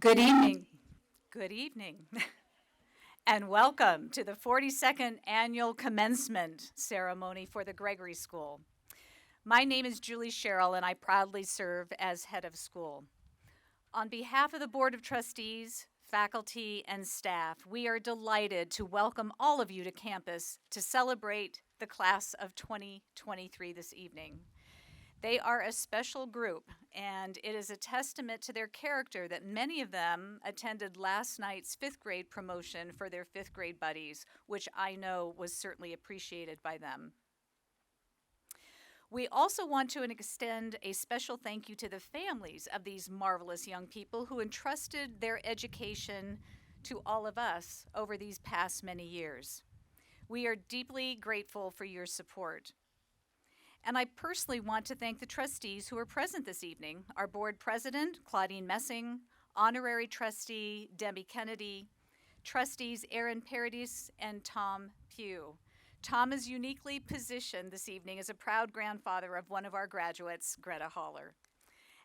Good evening. Good evening. And welcome to the 42nd annual commencement ceremony for the Gregory School. My name is Julie Sherrill, and I proudly serve as head of school. On behalf of the Board of Trustees, faculty, and staff, we are delighted to welcome all of you to campus to celebrate the class of 2023 this evening. They are a special group, and it is a testament to their character that many of them attended last night's fifth grade promotion for their fifth grade buddies, which I know was certainly appreciated by them. We also want to extend a special thank you to the families of these marvelous young people who entrusted their education to all of us over these past many years. We are deeply grateful for your support. And I personally want to thank the trustees who are present this evening, our board president, Claudine Messing, honorary trustee, Debbie Kennedy, trustees Aaron Paradis and Tom Pugh. Tom is uniquely positioned this evening as a proud grandfather of one of our graduates, Greta Haller.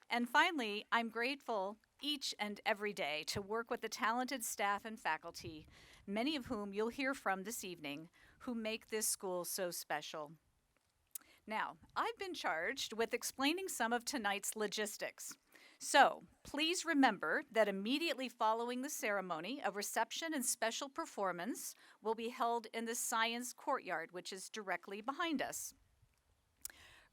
And finally, I'm grateful each and every day to work with the talented staff and faculty, many of whom you'll hear from this evening, who make this school so special. Now, I've been charged with explaining some of tonight's logistics. So, please remember that immediately following the ceremony, a reception and special performance will be held in the Science Courtyard, which is directly behind us.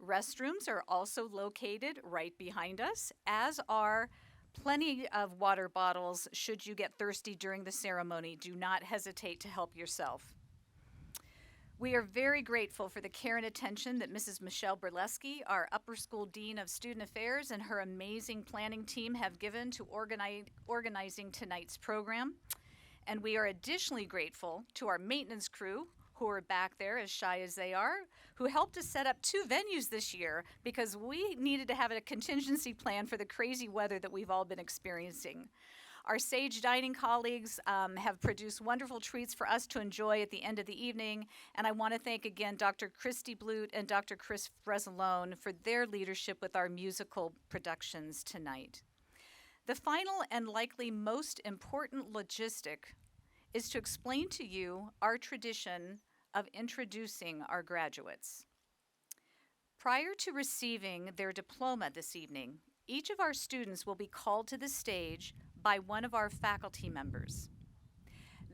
Restrooms are also located right behind us, as are plenty of water bottles should you get thirsty during the ceremony. Do not hesitate to help yourself. We are very grateful for the care and attention that Mrs. Michelle Burleski, our Upper School Dean of Student Affairs, and her amazing planning team have given to organizing tonight's program. And we are additionally grateful to our maintenance crew, who are back there as shy as they are, who helped us set up 2 venues this year because we needed to have a contingency plan for the crazy weather that we've all been experiencing. Our Sage Dining colleagues have produced wonderful treats for us to enjoy at the end of the evening, and I want to thank again Dr. Christy Blute and Dr. Chris Bresalone for their leadership with our musical productions tonight. The final and likely most important logistic is to explain to you our tradition of introducing our graduates. Prior to receiving their diploma this evening, each of our students will be called to the stage by one of our faculty members.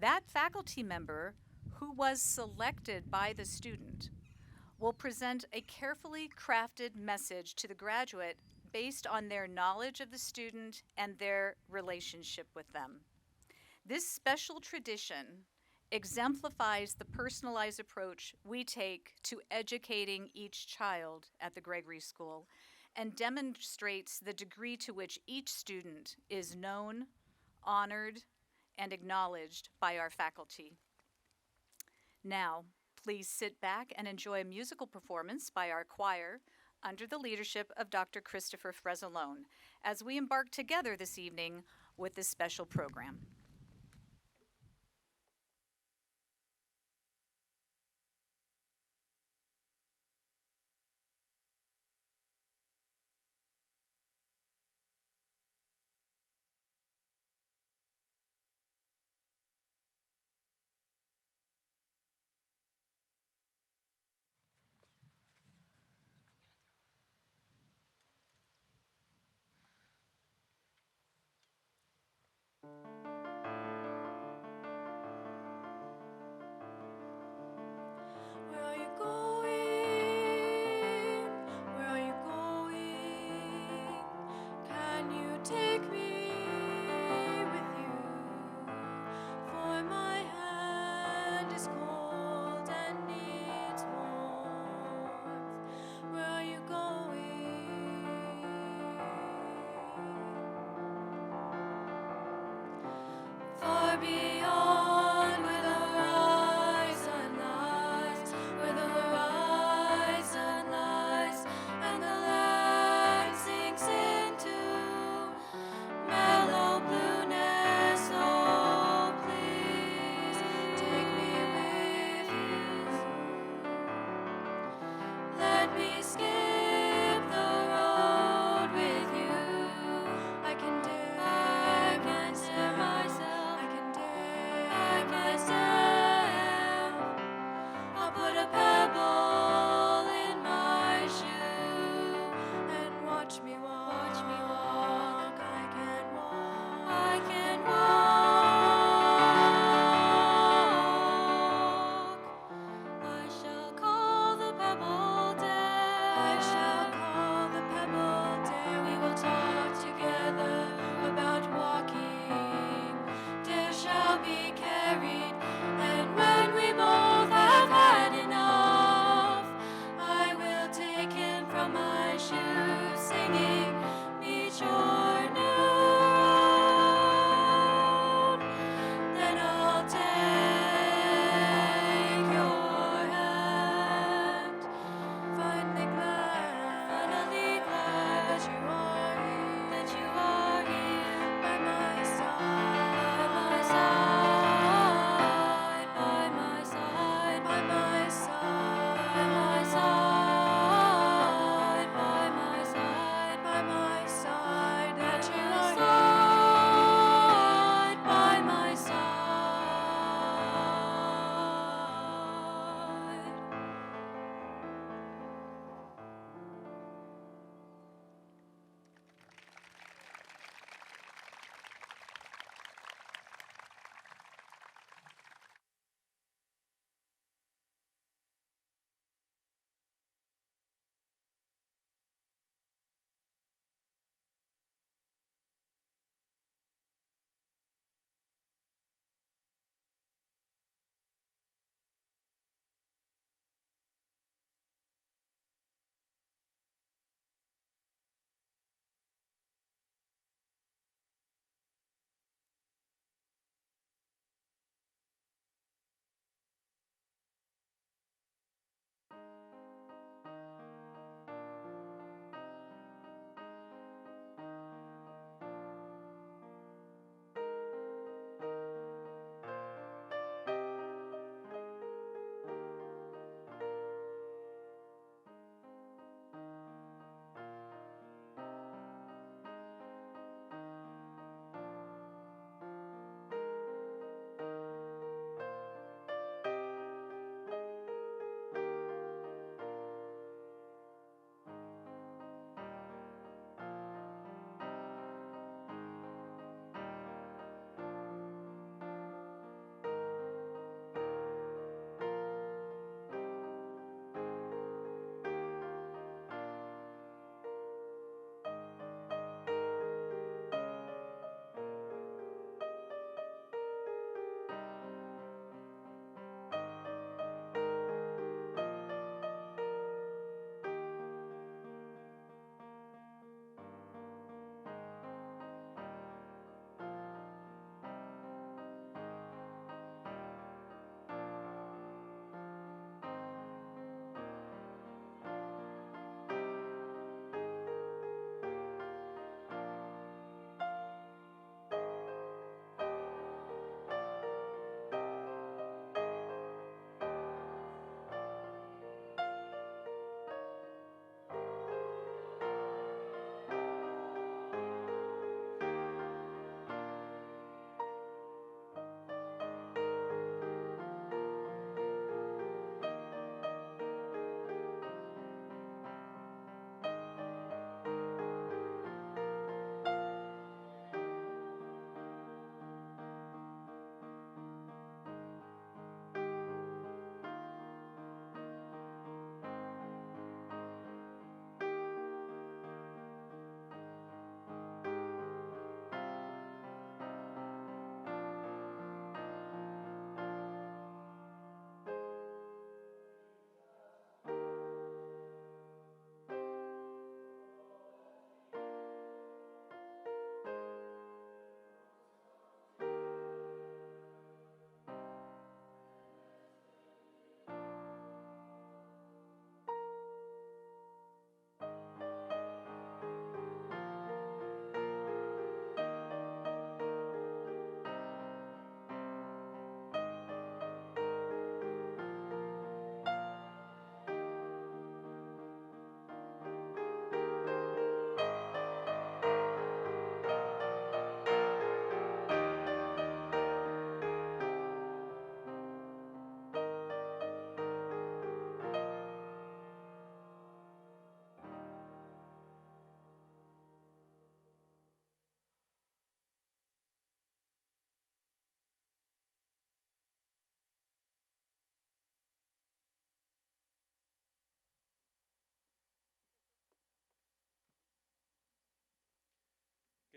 That faculty member, who was selected by the student, will present a carefully crafted message to the graduate based on their knowledge of the student and their relationship with them. This special tradition exemplifies the personalized approach we take to educating each child at the Gregory School and demonstrates the degree to which each student is known, honored, and acknowledged by our faculty. Now, please sit back and enjoy a musical performance by our choir under the leadership of Dr. Christopher Fresalone as we embark together this evening with this special program.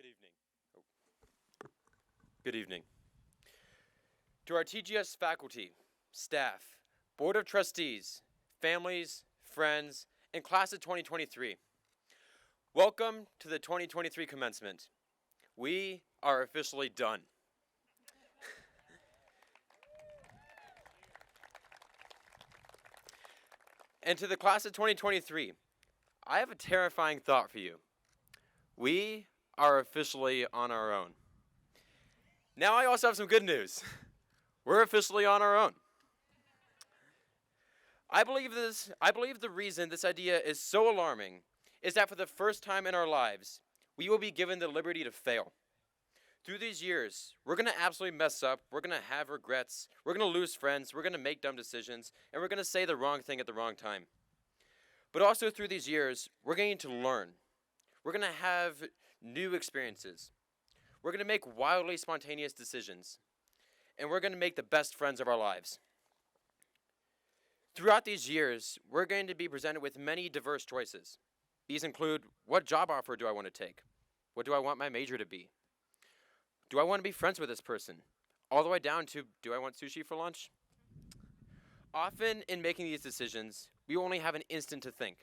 evening. Good evening. To our TGS faculty, staff, board of trustees, families, friends, and class of 2023, welcome to the 2023 commencement. We are officially done. And to the class of 2023, I have a terrifying thought for you. We are officially on our own. Now I also have some good news. We're officially on our own. I believe the reason this idea is so alarming is that for the first time in our lives, we will be given the liberty to fail. Through these years, we're going to absolutely mess up, we're going to have regrets, we're going to lose friends, we're going to make dumb decisions, and we're going to say the wrong thing at the wrong time. But also through these years, we're going to learn. We're going to have new experiences. We're going to make wildly spontaneous decisions. And we're going to make the best friends of our lives. Throughout these years, we're going to be presented with many diverse choices. These include, what job offer do I want to take? What do I want my major to be? Do I want to be friends with this person? All the way down to, do I want sushi for lunch? Often in making these decisions, we only have an instant to think.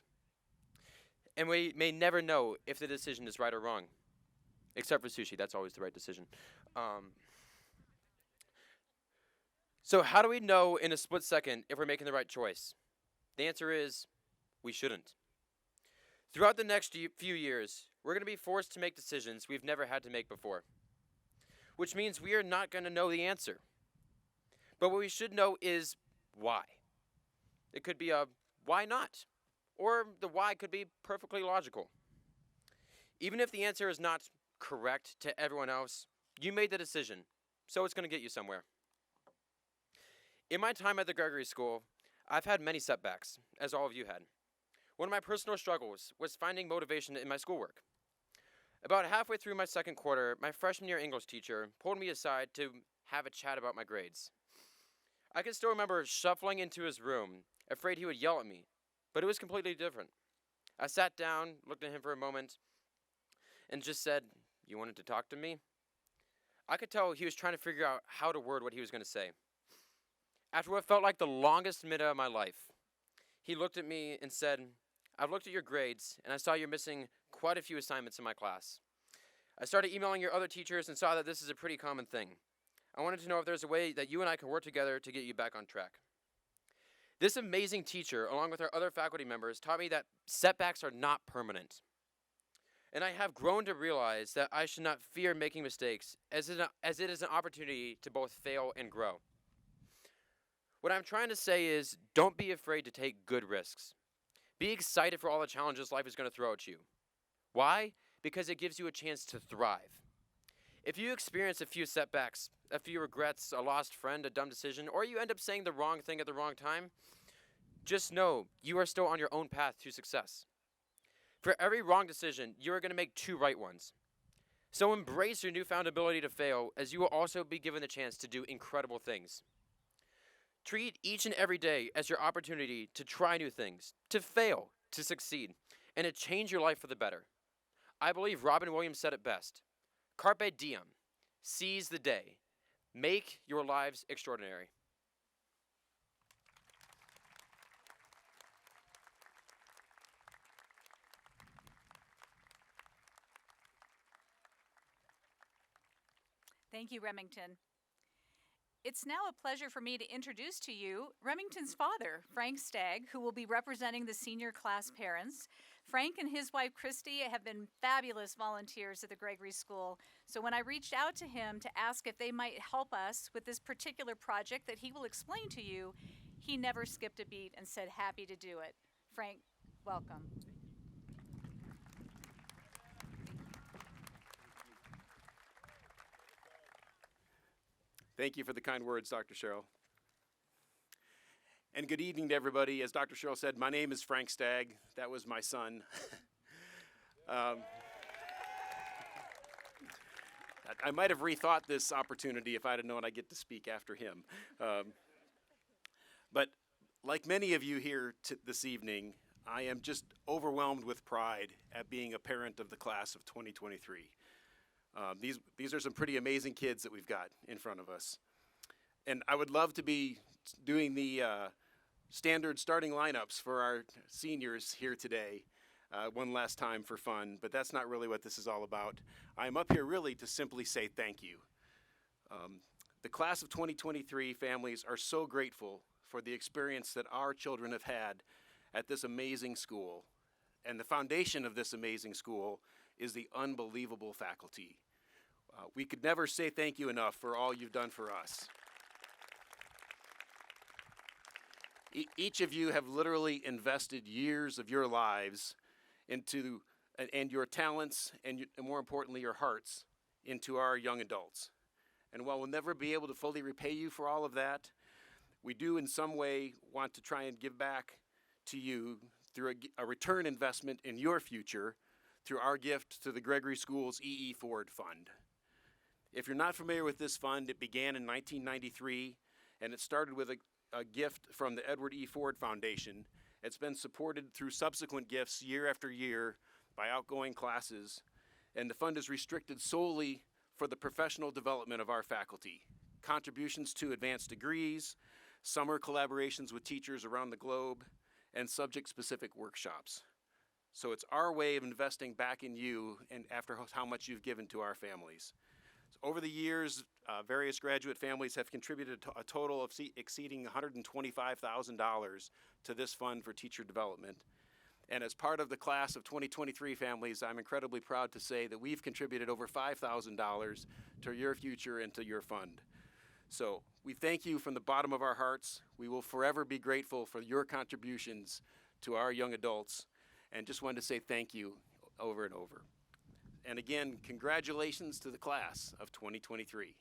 And we may never know if the decision is right or wrong. Except for sushi, that's always the right decision. So how do we know in a split second if we're making the right choice? The answer is, we shouldn't. Throughout the next few years, we're going to be forced to make decisions we've never had to make before. Which means we are not going to know the answer. But what we should know is why. It could be a why not? Or the why could be perfectly logical. Even if the answer is not correct to everyone else, you made the decision, so it's going to get you somewhere. In my time at the Gregory School, I've had many setbacks, as all of you had. One of my personal struggles was finding motivation in my schoolwork. About halfway through my second quarter, my freshman year English teacher pulled me aside to have a chat about my grades. I can still remember shuffling into his room, afraid he would yell at me, but it was completely different. I sat down, looked at him for a moment, and just said, "You wanted to talk to me?" I could tell he was trying to figure out how to word what he was going to say. After what felt like the longest minute of my life, he looked at me and said, "I've looked at your grades, and I saw you're missing quite a few assignments in my class. I started emailing your other teachers and saw that this is a pretty common thing. I wanted to know if there's a way that you and I can work together to get you back on track." This amazing teacher, along with our other faculty members, taught me that setbacks are not permanent. And I have grown to realize that I should not fear making mistakes, as it is an opportunity to both fail and grow. What I'm trying to say is, don't be afraid to take good risks. Be excited for all the challenges life is going to throw at you. Why? Because it gives you a chance to thrive. If you experience a few setbacks, a few regrets, a lost friend, a dumb decision, or you end up saying the wrong thing at the wrong time, just know you are still on your own path to success. For every wrong decision, you are going to make 2 right ones. So embrace your newfound ability to fail, as you will also be given the chance to do incredible things. Treat each and every day as your opportunity to try new things, to fail, to succeed, and to change your life for the better. I believe Robin Williams said it best. Carpe diem. Seize the day. Make your lives extraordinary. Thank you, Remington. It's now a pleasure for me to introduce to you Remington's father, Frank Stagg, who will be representing the senior class parents. Frank and his wife, Christy, have been fabulous volunteers at the Gregory School. So when I reached out to him to ask if they might help us with this particular project that he will explain to you, he never skipped a beat and said happy to do it. Frank, welcome. Thank you for the kind words, Dr. Sherrill. And good evening to everybody. As Dr. Sherrill said, my name is Frank Stagg. That was my son. I might have rethought this opportunity if I'd have known I'd get to speak after him. But like many of you here this evening, I am just overwhelmed with pride at being a parent of the class of 2023. These are some pretty amazing kids that we've got in front of us. And I would love to be doing the standard starting lineups for our seniors here today one last time for fun, but that's not really what this is all about. I'm up here really to simply say thank you. The class of 2023 families are so grateful for the experience that our children have had at this amazing school. And the foundation of this amazing school is the unbelievable faculty. We could never say thank you enough for all you've done for us. Each of you have literally invested years of your lives into, and your talents, and more importantly, your hearts, into our young adults. And while we'll never be able to fully repay you for all of that, we do in some way want to try and give back to you through a return investment in your future through our gift to the Gregory School's E.E. Ford Fund. If you're not familiar with this fund, it began in 1993, and it started with a gift from the Edward E. Ford Foundation. It's been supported through subsequent gifts year after year by outgoing classes, and the fund is restricted solely for the professional development of our faculty, contributions to advanced degrees, summer collaborations with teachers around the globe, and subject-specific workshops. So it's our way of investing back in you and after how much you've given to our families. So over the years, various graduate families have contributed a total of exceeding $125,000 to this fund for teacher development. And as part of the class of 2023 families, I'm incredibly proud to say that we've contributed over $5,000 to your future and to your fund. So we thank you from the bottom of our hearts. We will forever be grateful for your contributions to our young adults, and just wanted to say thank you over and over. And again, congratulations to the class of 2023.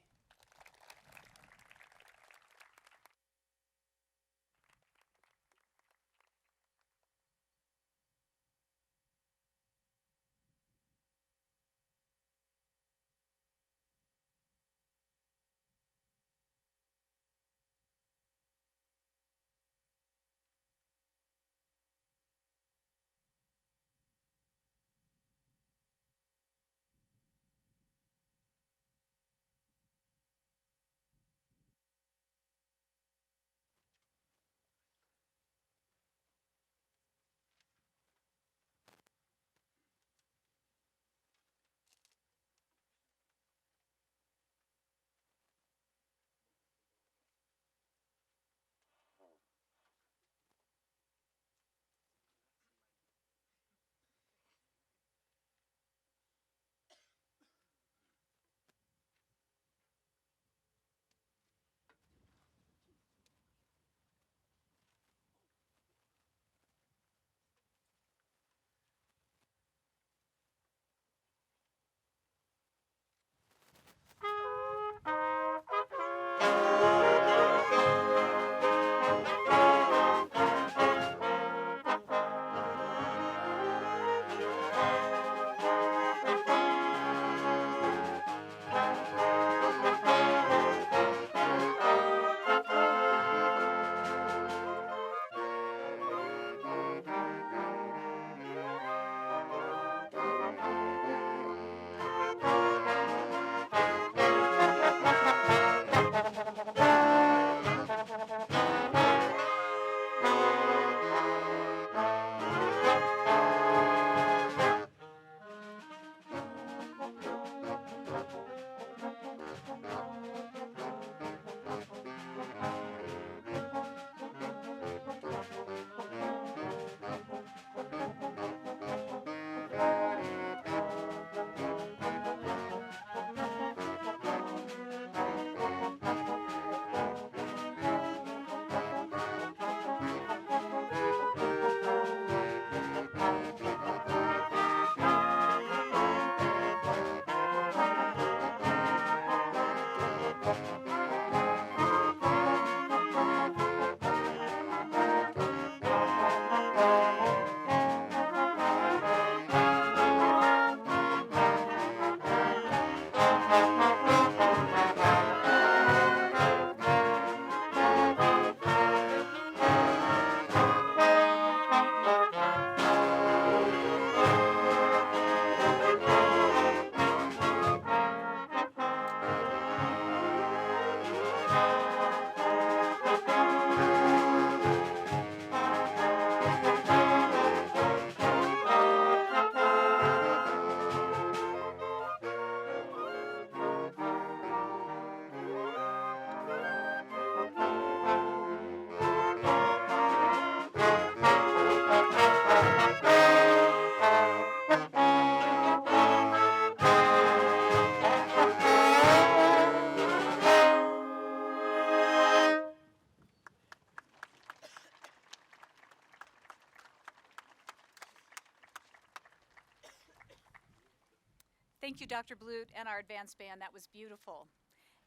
Thank you, Dr. Blute, and our advanced band. That was beautiful.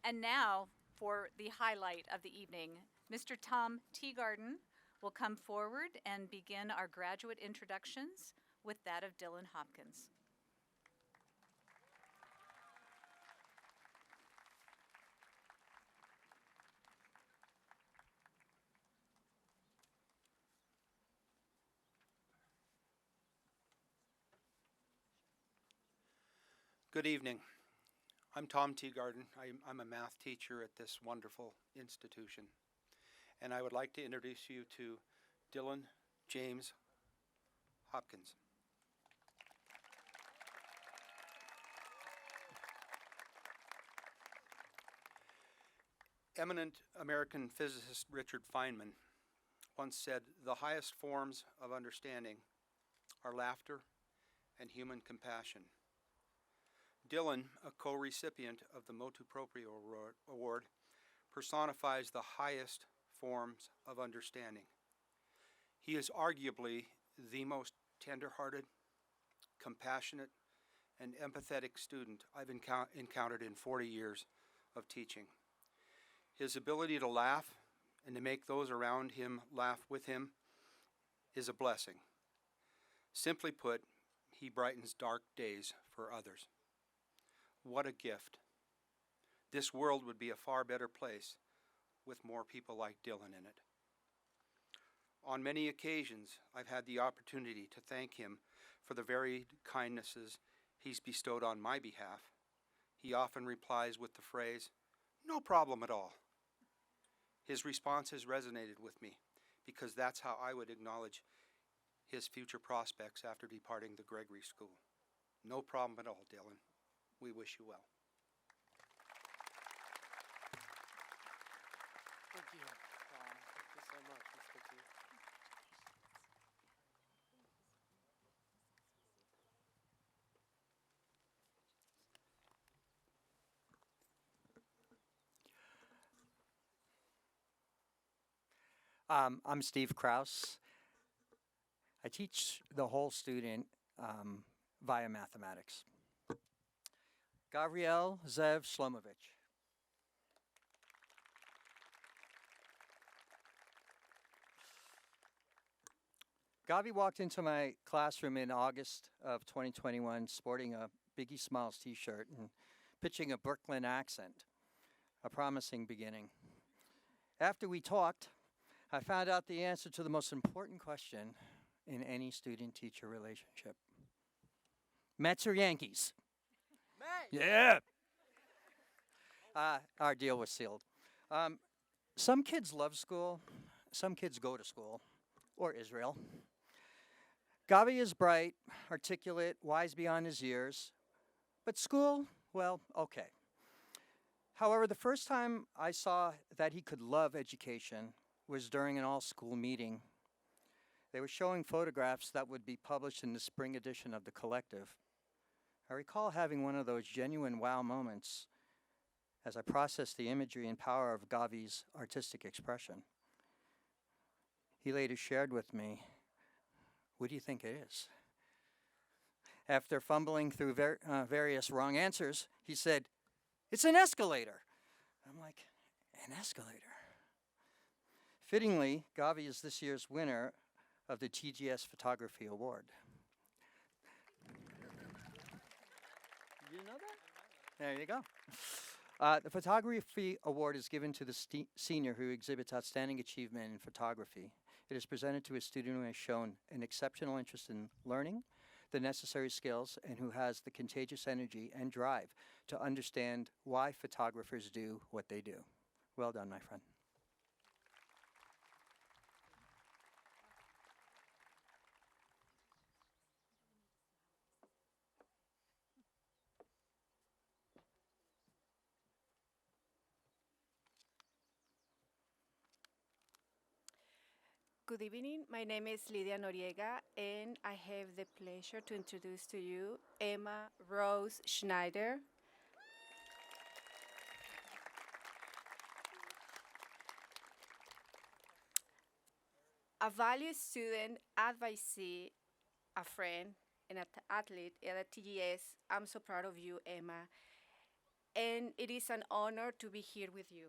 And now, for the highlight of the evening, Mr. Tom Teagarden will come forward and begin our graduate introductions with that of Dylan Hopkins. Good evening. I'm Tom Teagarden. I'm a math teacher at this wonderful institution. And I would like to introduce you to Dylan James Hopkins. Eminent American physicist Richard Feynman once said, "The highest forms of understanding are laughter and human compassion." Dylan, a co-recipient of the Motu Proprio Award, personifies the highest forms of understanding. He is arguably the most tender-hearted, compassionate, and empathetic student I've encountered in 40 years of teaching. His ability to laugh and to make those around him laugh with him is a blessing. Simply put, he brightens dark days for others. What a gift. This world would be a far better place with more people like Dylan in it. On many occasions, I've had the opportunity to thank him for the varied kindnesses he's bestowed on my behalf. He often replies with the phrase, "No problem at all." His response has resonated with me because that's how I would acknowledge his future prospects after departing the Gregory School. No problem at all, Dylan. We wish you well. Thank you, Tom. Thank you so much. That's good to you. I'm Steve Kraus. I teach the whole student via mathematics. Gavriel Zev Shlomovich. Gavi walked into my classroom in August of 2021 sporting a Biggie Smiles t-shirt and pitching a Brooklyn accent, a promising beginning. After we talked, I found out the answer to the most important question in any student-teacher relationship. Mets or Yankees? Mets! Yeah! Our deal was sealed. Some kids love school. Some kids go to school, or Israel. Gavi is bright, articulate, wise beyond his years. But school, well, okay. However, the first time I saw that he could love education was during an all-school meeting. They were showing photographs that would be published in the spring edition of The Collective. I recall having one of those genuine wow moments as I processed the imagery and power of Gavi's artistic expression. He later shared with me, "What do you think it is?" After fumbling through various wrong answers, he said, "It's an escalator." I'm like, an escalator? Fittingly, Gavi is this year's winner of the TGS Photography Award. You know that? There you go. The Photography Award is given to the senior who exhibits outstanding achievement in photography. It is presented to a student who has shown an exceptional interest in learning the necessary skills and who has the contagious energy and drive to understand why photographers do what they do. Well done, my friend. Good evening. My name is Lydia Noriega, and I have the pleasure to introduce to you Emma Rose Schneider. A valued student, advisee, a friend, and athlete at TGS. I'm so proud of you, Emma, and it is an honor to be here with you.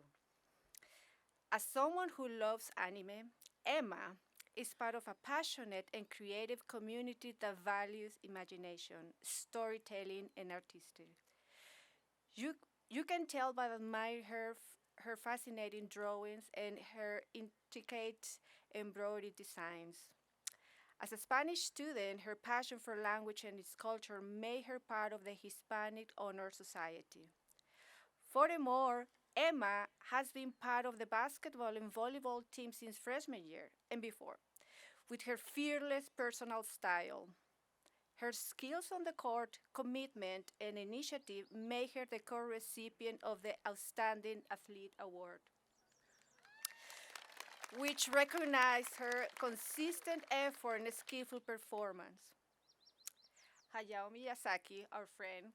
As someone who loves anime, Emma is part of a passionate and creative community that values imagination, storytelling, and artistry. You, you can tell by admiring her fascinating drawings and her intricate embroidery designs. As a Spanish student, her passion for language and its culture made her part of the Hispanic Honor Society. Furthermore, Emma has been part of the basketball and volleyball team since freshman year and before, with her fearless personal style. Her skills on the court, commitment, and initiative made her the co-recipient of the Outstanding Athlete Award, which recognized her consistent effort and skillful performance. Hayao Miyazaki, our friend,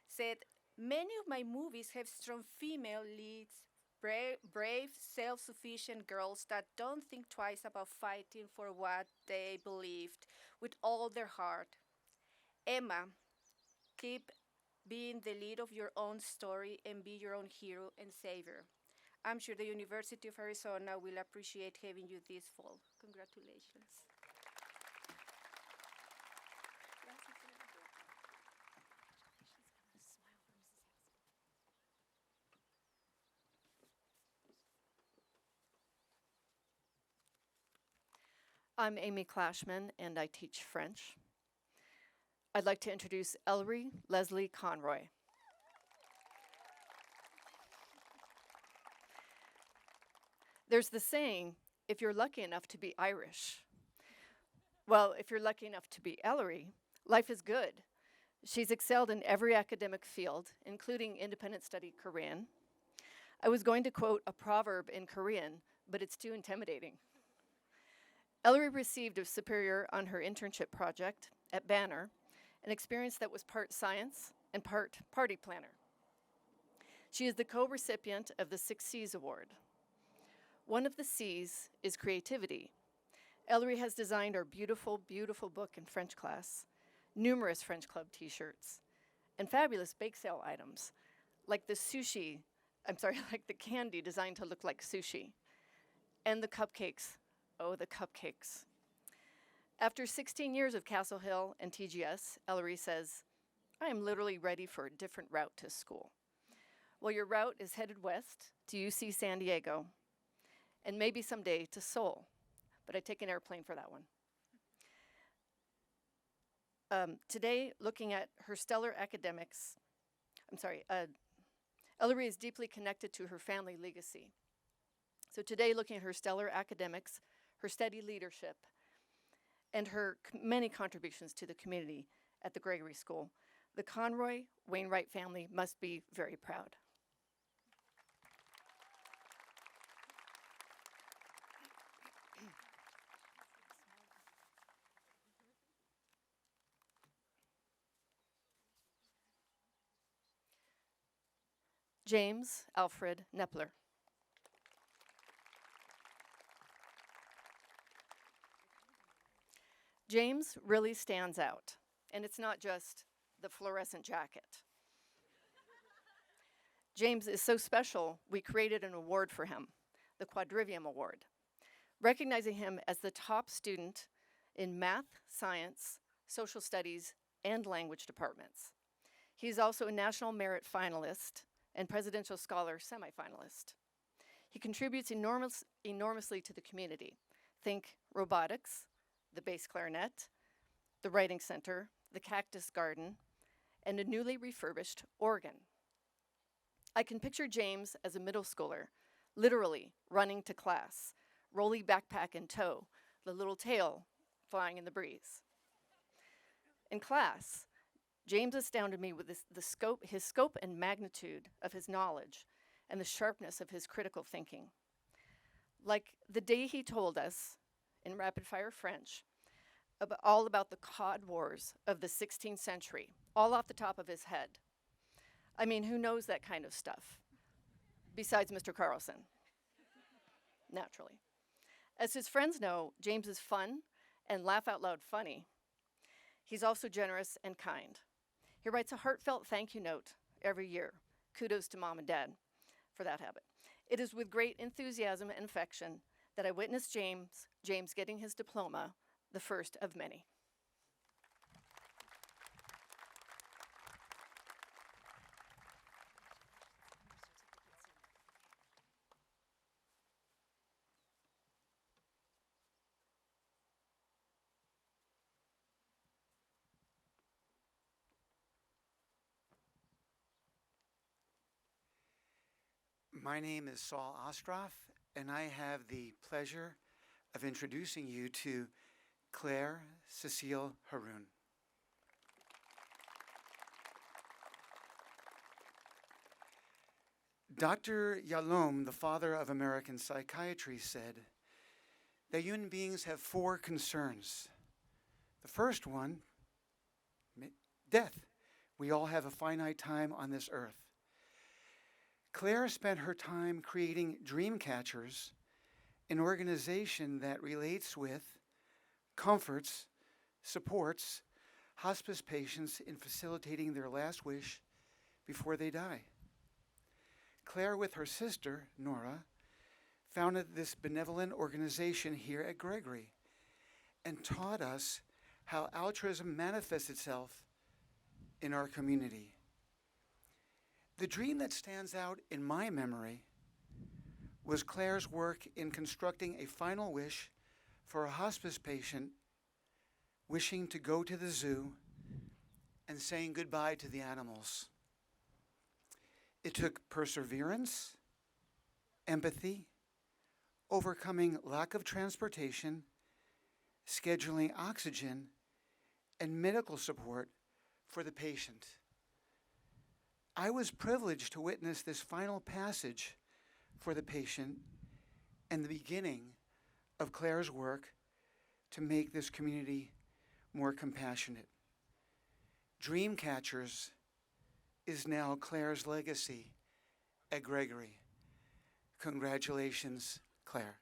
said, "Many of my movies have strong female leads, brave, self sufficient girls that don't think twice about fighting for what they believed with all their heart. Emma, keep being the lead of your own story and be your own hero and savior. I'm sure the University of Arizona will appreciate having you this fall. Congratulations." I'm Amy Clashman, and I teach French. I'd like to introduce Ellery Leslie Conroy. There's the saying, if you're lucky enough to be Irish. Well, if you're lucky enough to be Ellery, life is good. She's excelled in every academic field, including independent study Korean. I was going to quote a proverb in Korean, but it's too intimidating. Ellery received a superior on her internship project at Banner, an experience that was part science and part party planner. She is the co-recipient of the 6C's Award. One of the C's is creativity. Ellery has designed our beautiful, beautiful book in French class, numerous French Club t-shirts, and fabulous bake sale items, like the like the candy designed to look like sushi, and the cupcakes. Oh, the cupcakes. After 16 years of Castle Hill and TGS, Ellery says, I am literally ready for a different route to school. Well, your route is headed west to UC San Diego, and maybe someday to Seoul, but I take an airplane for that one. Today, looking at her stellar academics, Ellery is deeply connected to her family legacy. So today, looking at her stellar academics, her steady leadership, and her many contributions to the community at the Gregory School, the Conroy Wainwright family must be very proud. James Alfred Nepler. James really stands out, and it's not just the fluorescent jacket. James is so special, we created an award for him, the Quadrivium Award, recognizing him as the top student in math, science, social studies, and language departments. He's also a National Merit Finalist and Presidential Scholar semifinalist. He contributes enormously to the community. Think robotics, the bass clarinet, the writing center, the cactus garden, and a newly refurbished organ. I can picture James as a middle schooler, literally running to class, rolly backpack in tow, the little tail flying in the breeze. In class, James astounded me with his scope and magnitude of his knowledge and the sharpness of his critical thinking. Like the day he told us in rapid fire French all about the cod wars of the 16th century, all off the top of his head. I mean, who knows that kind of stuff? Besides Mr. Carlson, naturally. As his friends know, James is fun and laugh out loud funny. He's also generous and kind. He writes a heartfelt thank you note every year. Kudos to Mom and Dad for that habit. It is with great enthusiasm and affection that I witnessed James getting his diploma, the first of many. My name is Saul Ostroff, and I have the pleasure of introducing you to Claire Cecile Haroun. Dr. Yalom, the father of American psychiatry, said that human beings have four concerns. The first one, death. We all have a finite time on this earth. Claire spent her time creating Dreamcatchers, an organization that relates with, comforts, supports hospice patients in facilitating their last wish before they die. Claire, with her sister, Nora, founded this benevolent organization here at Gregory and taught us how altruism manifests itself in our community. The dream that stands out in my memory was Claire's work in constructing a final wish for a hospice patient wishing to go to the zoo and saying goodbye to the animals. It took perseverance, empathy, overcoming lack of transportation, scheduling oxygen, and medical support for the patient. I was privileged to witness this final passage for the patient and the beginning of Claire's work to make this community more compassionate. Dreamcatchers is now Claire's legacy at Gregory. Congratulations, Claire.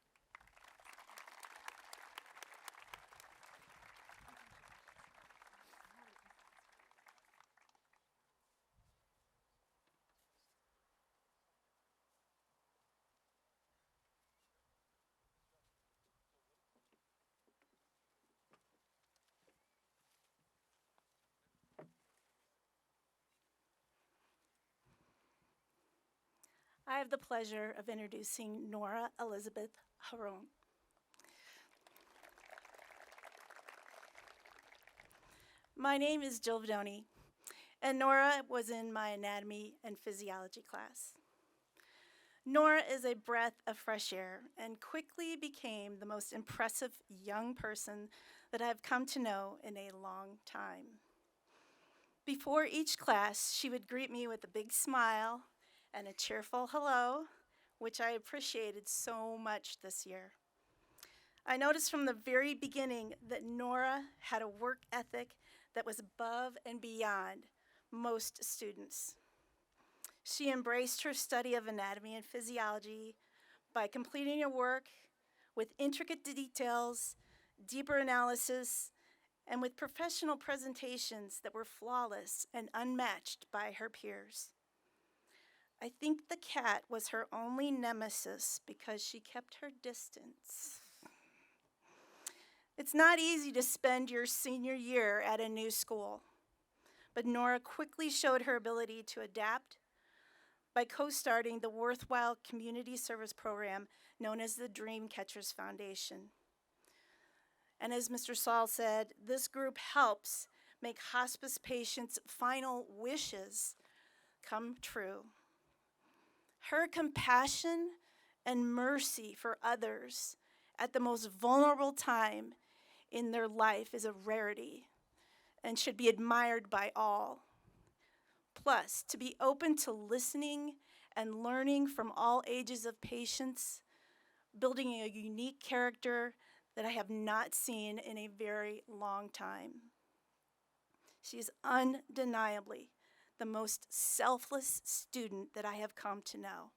I have the pleasure of introducing Nora Elizabeth Haroun. My name is Jill Vidoni, and Nora was in my anatomy and physiology class. Nora is a breath of fresh air and quickly became the most impressive young person that I've come to know in a long time. Before each class, she would greet me with a big smile and a cheerful hello, which I appreciated so much this year. I noticed from the very beginning that Nora had a work ethic that was above and beyond most students. She embraced her study of anatomy and physiology by completing her work with intricate details, deeper analysis, and with professional presentations that were flawless and unmatched by her peers. I think the cat was her only nemesis because she kept her distance. It's not easy to spend your senior year at a new school, but Nora quickly showed her ability to adapt by co-starting the worthwhile community service program known as the Dreamcatchers Foundation. And as Mr. Saul said, this group helps make hospice patients' final wishes come true. Her compassion and mercy for others at the most vulnerable time in their life is a rarity and should be admired by all. Plus, to be open to listening and learning from all ages of patients, building a unique character that I have not seen in a very long time. She is undeniably the most selfless student that I have come to know.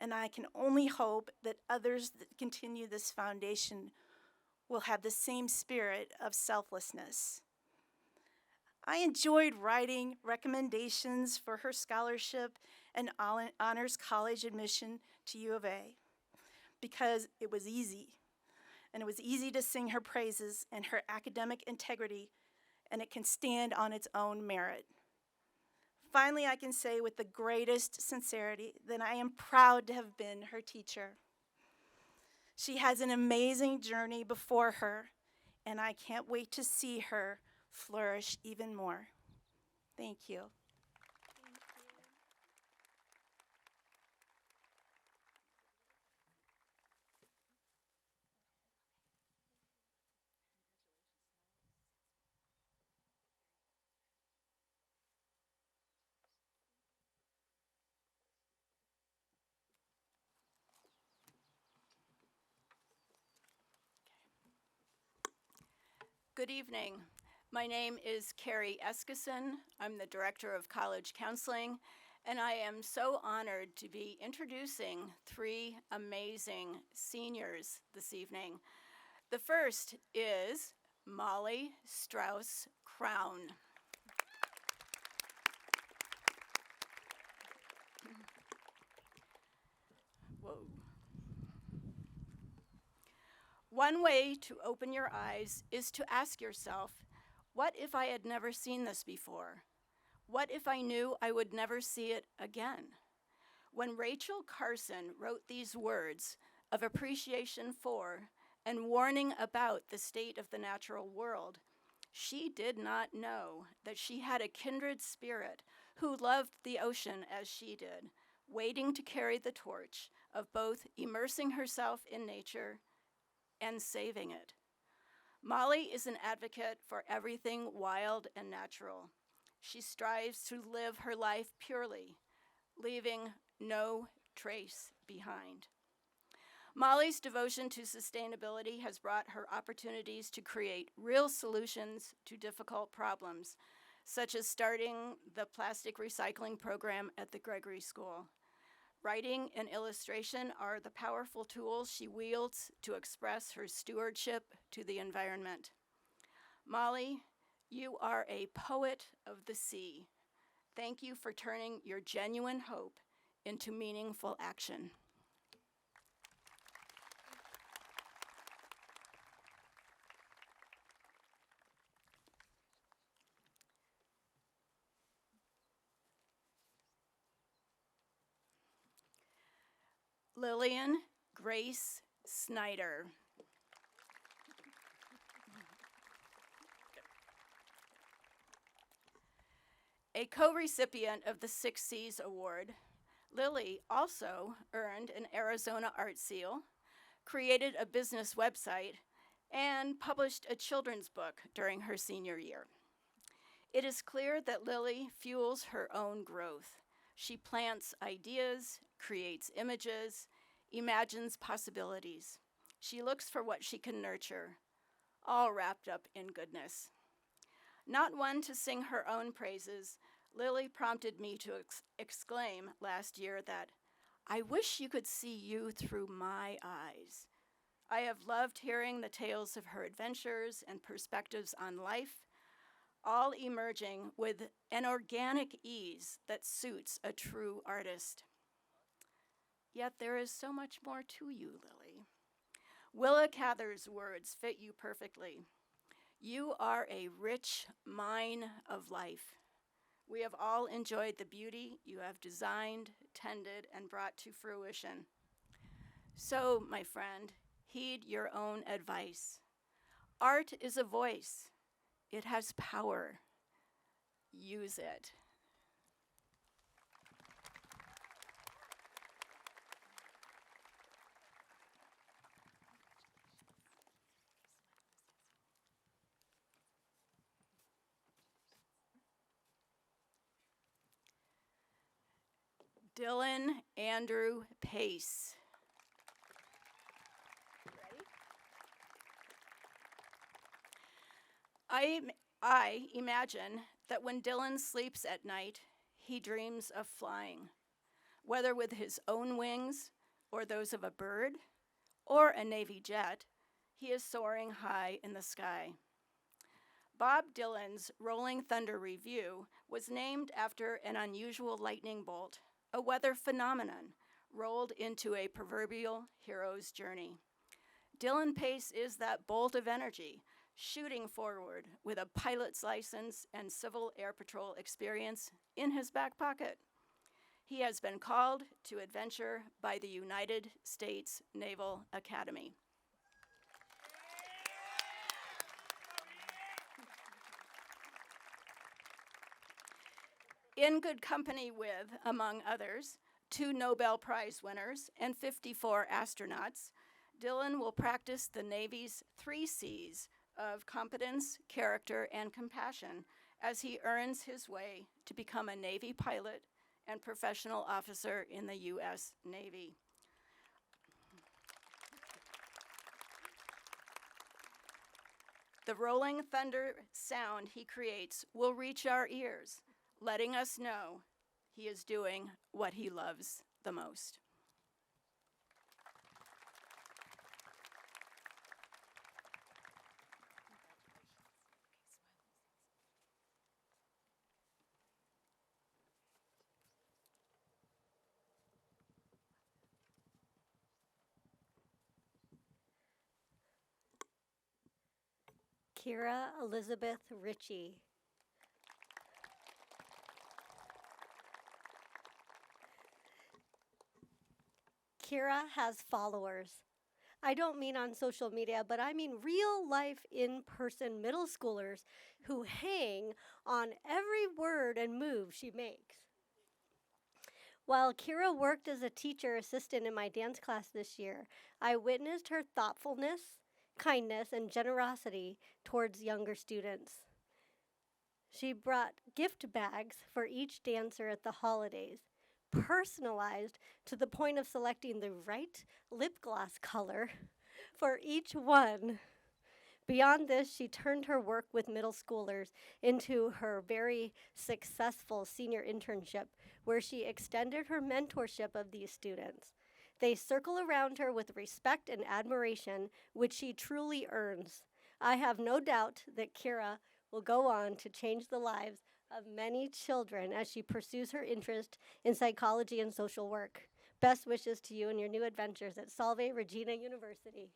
And I can only hope that others that continue this foundation will have the same spirit of selflessness. I enjoyed writing recommendations for her scholarship and honors college admission to U of A because it was easy. And it was easy to sing her praises and her academic integrity, and it can stand on its own merit. Finally, I can say with the greatest sincerity that I am proud to have been her teacher. She has an amazing journey before her, and I can't wait to see her flourish even more. Thank you. Good evening. My name is Carrie Eskison. I'm the Director of College Counseling, and I am so honored to be introducing three amazing seniors this evening. The first is Molly Strauss Crown. Whoa. One way to open your eyes is to ask yourself, what if I had never seen this before? What if I knew I would never see it again? When Rachel Carson wrote these words of appreciation for and warning about the state of the natural world, she did not know that she had a kindred spirit who loved the ocean as she did, waiting to carry the torch of both immersing herself in nature and saving it. Molly is an advocate for everything wild and natural. She strives to live her life purely, leaving no trace behind. Molly's devotion to sustainability has brought her opportunities to create real solutions to difficult problems, such as starting the plastic recycling program at the Gregory School. Writing and illustration are the powerful tools she wields to express her stewardship to the environment. Molly, you are a poet of the sea. Thank you for turning your genuine hope into meaningful action. Lillian Grace Snyder. A co-recipient of the Six Seas Award, Lily also earned an Arizona Art Seal, created a business website, and published a children's book during her senior year. It is clear that Lily fuels her own growth. She plants ideas, creates images, imagines possibilities. She looks for what she can nurture, all wrapped up in goodness. Not one to sing her own praises, Lily prompted me to exclaim last year that, I wish you could see you through my eyes. I have loved hearing the tales of her adventures and perspectives on life, all emerging with an organic ease that suits a true artist. Yet there is so much more to you, Lily. Willa Cather's words fit you perfectly. You are a rich mine of life. We have all enjoyed the beauty you have designed, tended, and brought to fruition. So, my friend, heed your own advice. Art is a voice. It has power. Use it. Dylan Andrew Pace. I imagine that when Dylan sleeps at night, he dreams of flying, whether with his own wings or those of a bird or a Navy jet, he is soaring high in the sky. Bob Dylan's Rolling Thunder Review was named after an unusual lightning bolt, a weather phenomenon, rolled into a proverbial hero's journey. Dylan Pace is that bolt of energy, shooting forward with a pilot's license and Civil Air Patrol experience in his back pocket. He has been called to adventure by the United States Naval Academy. In good company with, among others, 2 Nobel Prize winners and 54 astronauts, Dylan will practice the Navy's 3 C's of competence, character, and compassion as he earns his way to become a Navy pilot and professional officer in the U.S. Navy. The rolling thunder sound he creates will reach our ears, letting us know he is doing what he loves the most. Kira Elizabeth Ritchie. Kira has followers. I don't mean on social media, but I mean real life in person middle schoolers who hang on every word and move she makes. While Kira worked as a teacher assistant in my dance class this year, I witnessed her thoughtfulness, kindness, and generosity towards younger students. She brought gift bags for each dancer at the holidays, personalized to the point of selecting the right lip gloss color for each one. Beyond this, she turned her work with middle schoolers into her very successful senior internship, where she extended her mentorship of these students. They circle around her with respect and admiration, which she truly earns. I have no doubt that Kira will go on to change the lives of many children as she pursues her interest in psychology and social work. Best wishes to you in your new adventures at Salve Regina University.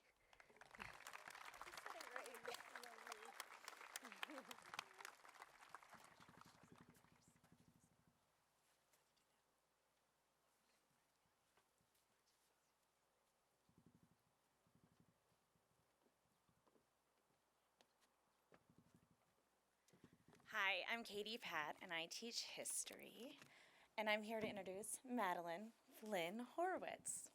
Hi, I'm Katie Pat, and I teach history. And I'm here to introduce Madeline Flynn Horowitz.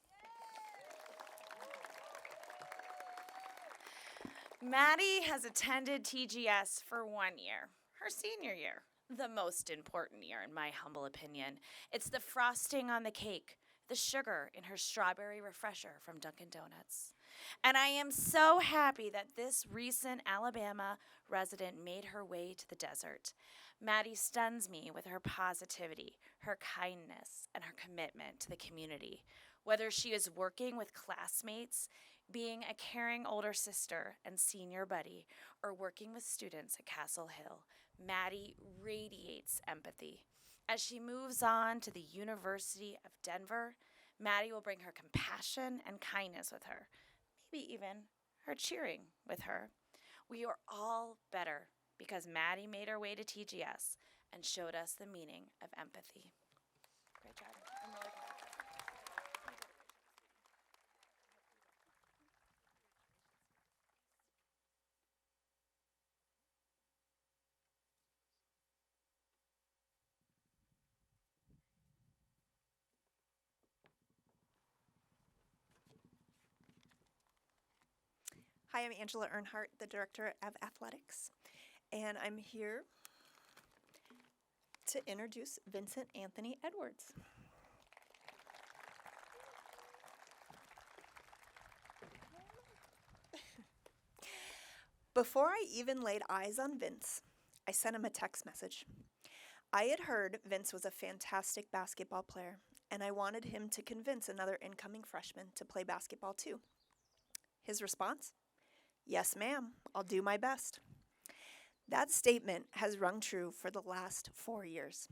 Maddie has attended TGS for 1 year, her senior year, the most important year in my humble opinion. It's the frosting on the cake, the sugar in her strawberry refresher from Dunkin' Donuts. And I am so happy that this recent Alabama resident made her way to the desert. Maddie stuns me with her positivity, her kindness, and her commitment to the community. Whether she is working with classmates, being a caring older sister and senior buddy, or working with students at Castle Hill, Maddie radiates empathy. As she moves on to the University of Denver, Maddie will bring her compassion and kindness with her, maybe even her cheering with her. We are all better because Maddie made her way to TGS and showed us the meaning of empathy. Great job. I'm really proud. Hi, I'm Angela Earnhardt, the Director of Athletics, and I'm here to introduce Vincent Anthony Edwards. Before I even laid eyes on Vince, I sent him a text message. I had heard Vince was a fantastic basketball player, and I wanted him to convince another incoming freshman to play basketball too. His response? Yes, ma'am, I'll do my best. That statement has rung true for the last 4 years.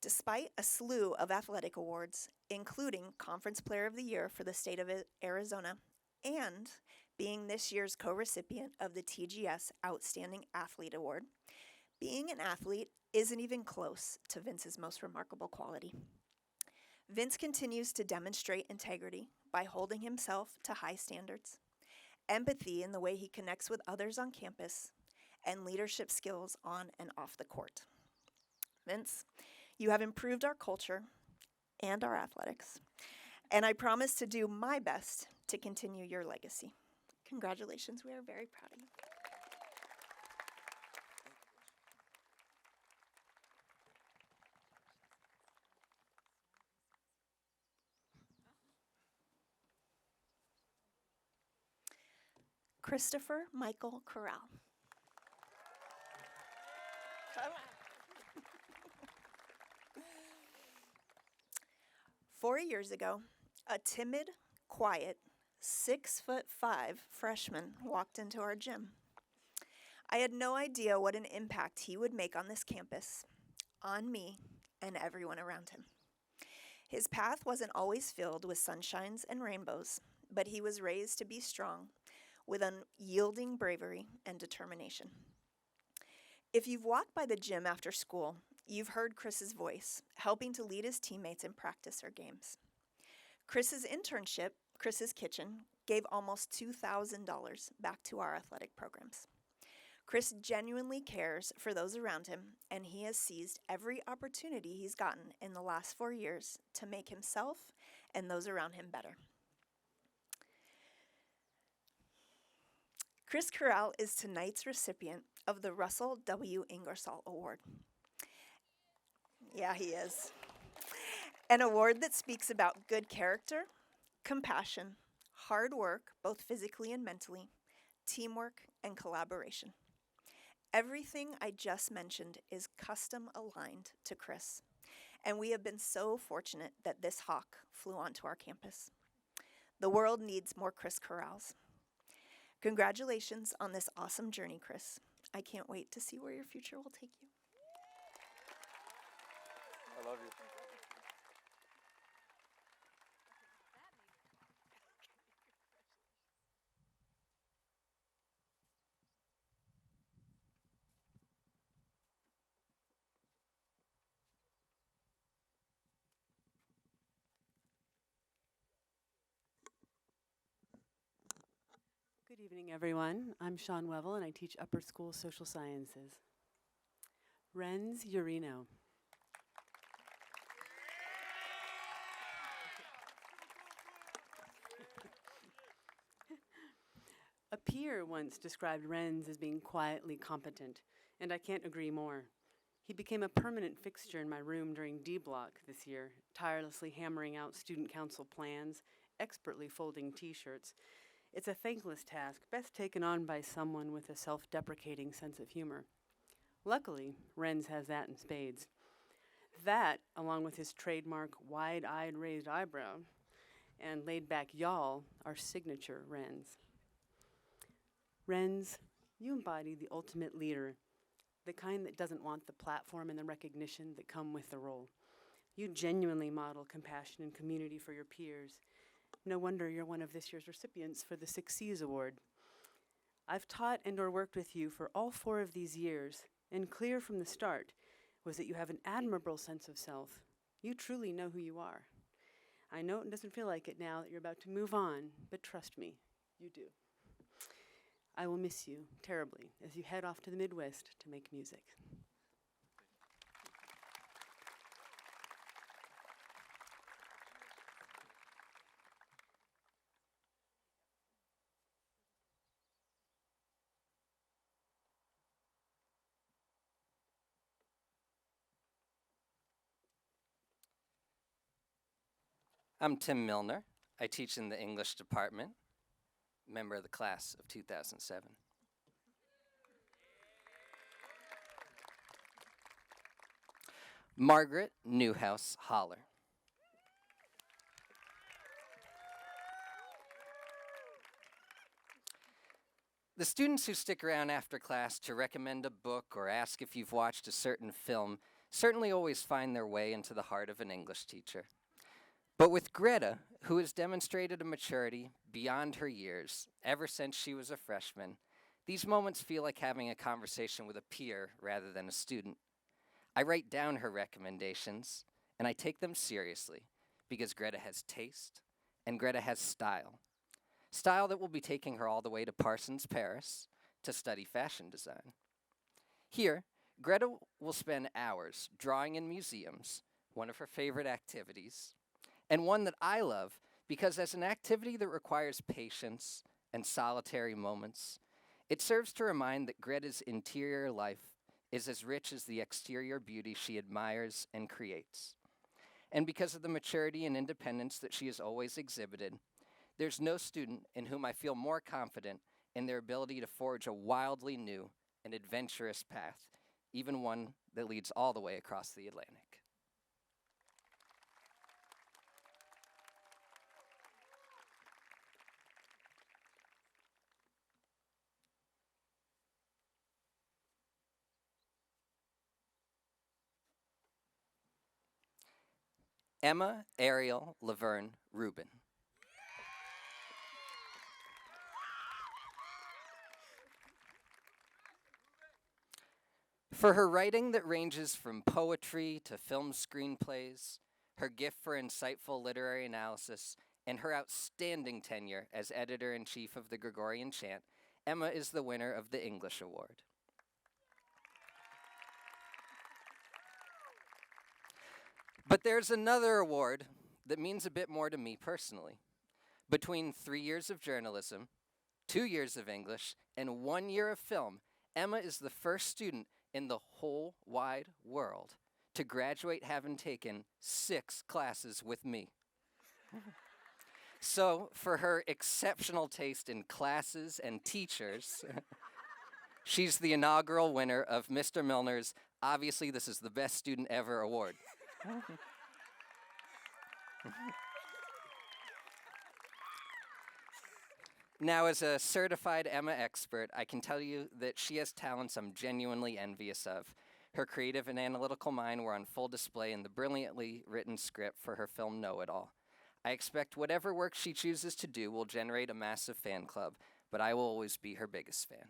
Despite a slew of athletic awards, including Conference Player of the Year for the state of Arizona, and being this year's co-recipient of the TGS Outstanding Athlete Award, being an athlete isn't even close to Vince's most remarkable quality. Vince continues to demonstrate integrity by holding himself to high standards, empathy in the way he connects with others on campus, and leadership skills on and off the court. Vince, you have improved our culture and our athletics, and I promise to do my best to continue your legacy. Congratulations, we are very proud of you. Christopher Michael Corral. 4 years ago, a timid, quiet, 6'5" freshman walked into our gym. I had no idea what an impact he would make on this campus, on me, and everyone around him. His path wasn't always filled with sunshines and rainbows, but he was raised to be strong, with unyielding bravery and determination. If you've walked by the gym after school, you've heard Chris's voice, helping to lead his teammates in practice or games. Chris's internship, Chris's Kitchen, gave almost $2,000 back to our athletic programs. Chris genuinely cares for those around him, and he has seized every opportunity he's gotten in the last 4 years to make himself and those around him better. Chris Corral is tonight's recipient of the Russell W. Ingersoll Award. Yeah, he is. An award that speaks about good character, compassion, hard work, both physically and mentally, teamwork, and collaboration. Everything I just mentioned is custom aligned to Chris, and we have been so fortunate that this hawk flew onto our campus. The world needs more Chris Corrals. Congratulations on this awesome journey, Chris. I can't wait to see where your future will take you. I love you. Good evening, everyone. I'm Shawn Wevel, and I teach upper school social sciences. Renz Urino. A peer once described Renz as being quietly competent, and I can't agree more. He became a permanent fixture in my room during D Block this year, tirelessly hammering out student council plans, expertly folding T-shirts. It's a thankless task, best taken on by someone with a self-deprecating sense of humor. Luckily, Renz has that in spades. That, along with his trademark wide-eyed raised eyebrow and laid-back y'all, are signature Renz. Renz, you embody the ultimate leader, the kind that doesn't want the platform and the recognition that come with the role. You genuinely model compassion and community for your peers. No wonder you're one of this year's recipients for the 6 C's Award. I've taught and or worked with you for all 4 of these years, and clear from the start was that you have an admirable sense of self. You truly know who you are. I know it doesn't feel like it now that you're about to move on, but trust me, you do. I will miss you terribly as you head off to the Midwest to make music. I'm Tim Milner. I teach in the English department, member of the class of 2007. Margaret Newhouse Holler. The students who stick around after class to recommend a book or ask if you've watched a certain film certainly always find their way into the heart of an English teacher. But with Greta, who has demonstrated a maturity beyond her years ever since she was a freshman, these moments feel like having a conversation with a peer rather than a student. I write down her recommendations, and I take them seriously because Greta has taste and Greta has style. Style that will be taking her all the way to Parsons, Paris, to study fashion design. Here, Greta will spend hours drawing in museums, one of her favorite activities, and one that I love because as an activity that requires patience and solitary moments, it serves to remind that Greta's interior life is as rich as the exterior beauty she admires and creates. And because of the maturity and independence that she has always exhibited, there's no student in whom I feel more confident in their ability to forge a wildly new and adventurous path, even one that leads all the way across the Atlantic. Emma Ariel Laverne Rubin. For her writing that ranges from poetry to film screenplays, her gift for insightful literary analysis, and her outstanding tenure as editor-in-chief of the Gregorian Chant, Emma is the winner of the English Award. But there's another award that means a bit more to me personally. Between 3 years of journalism, 2 years of English, and 1 year of film, Emma is the first student in the whole wide world to graduate having taken 6 classes with me. So, for her exceptional taste in classes and teachers, she's the inaugural winner of Mr. Milner's Obviously This is the Best Student Ever award. Now, as a certified Emma expert, I can tell you that she has talents I'm genuinely envious of. Her creative and analytical mind were on full display in the brilliantly written script for her film Know It All. I expect whatever work she chooses to do will generate a massive fan club, but I will always be her biggest fan.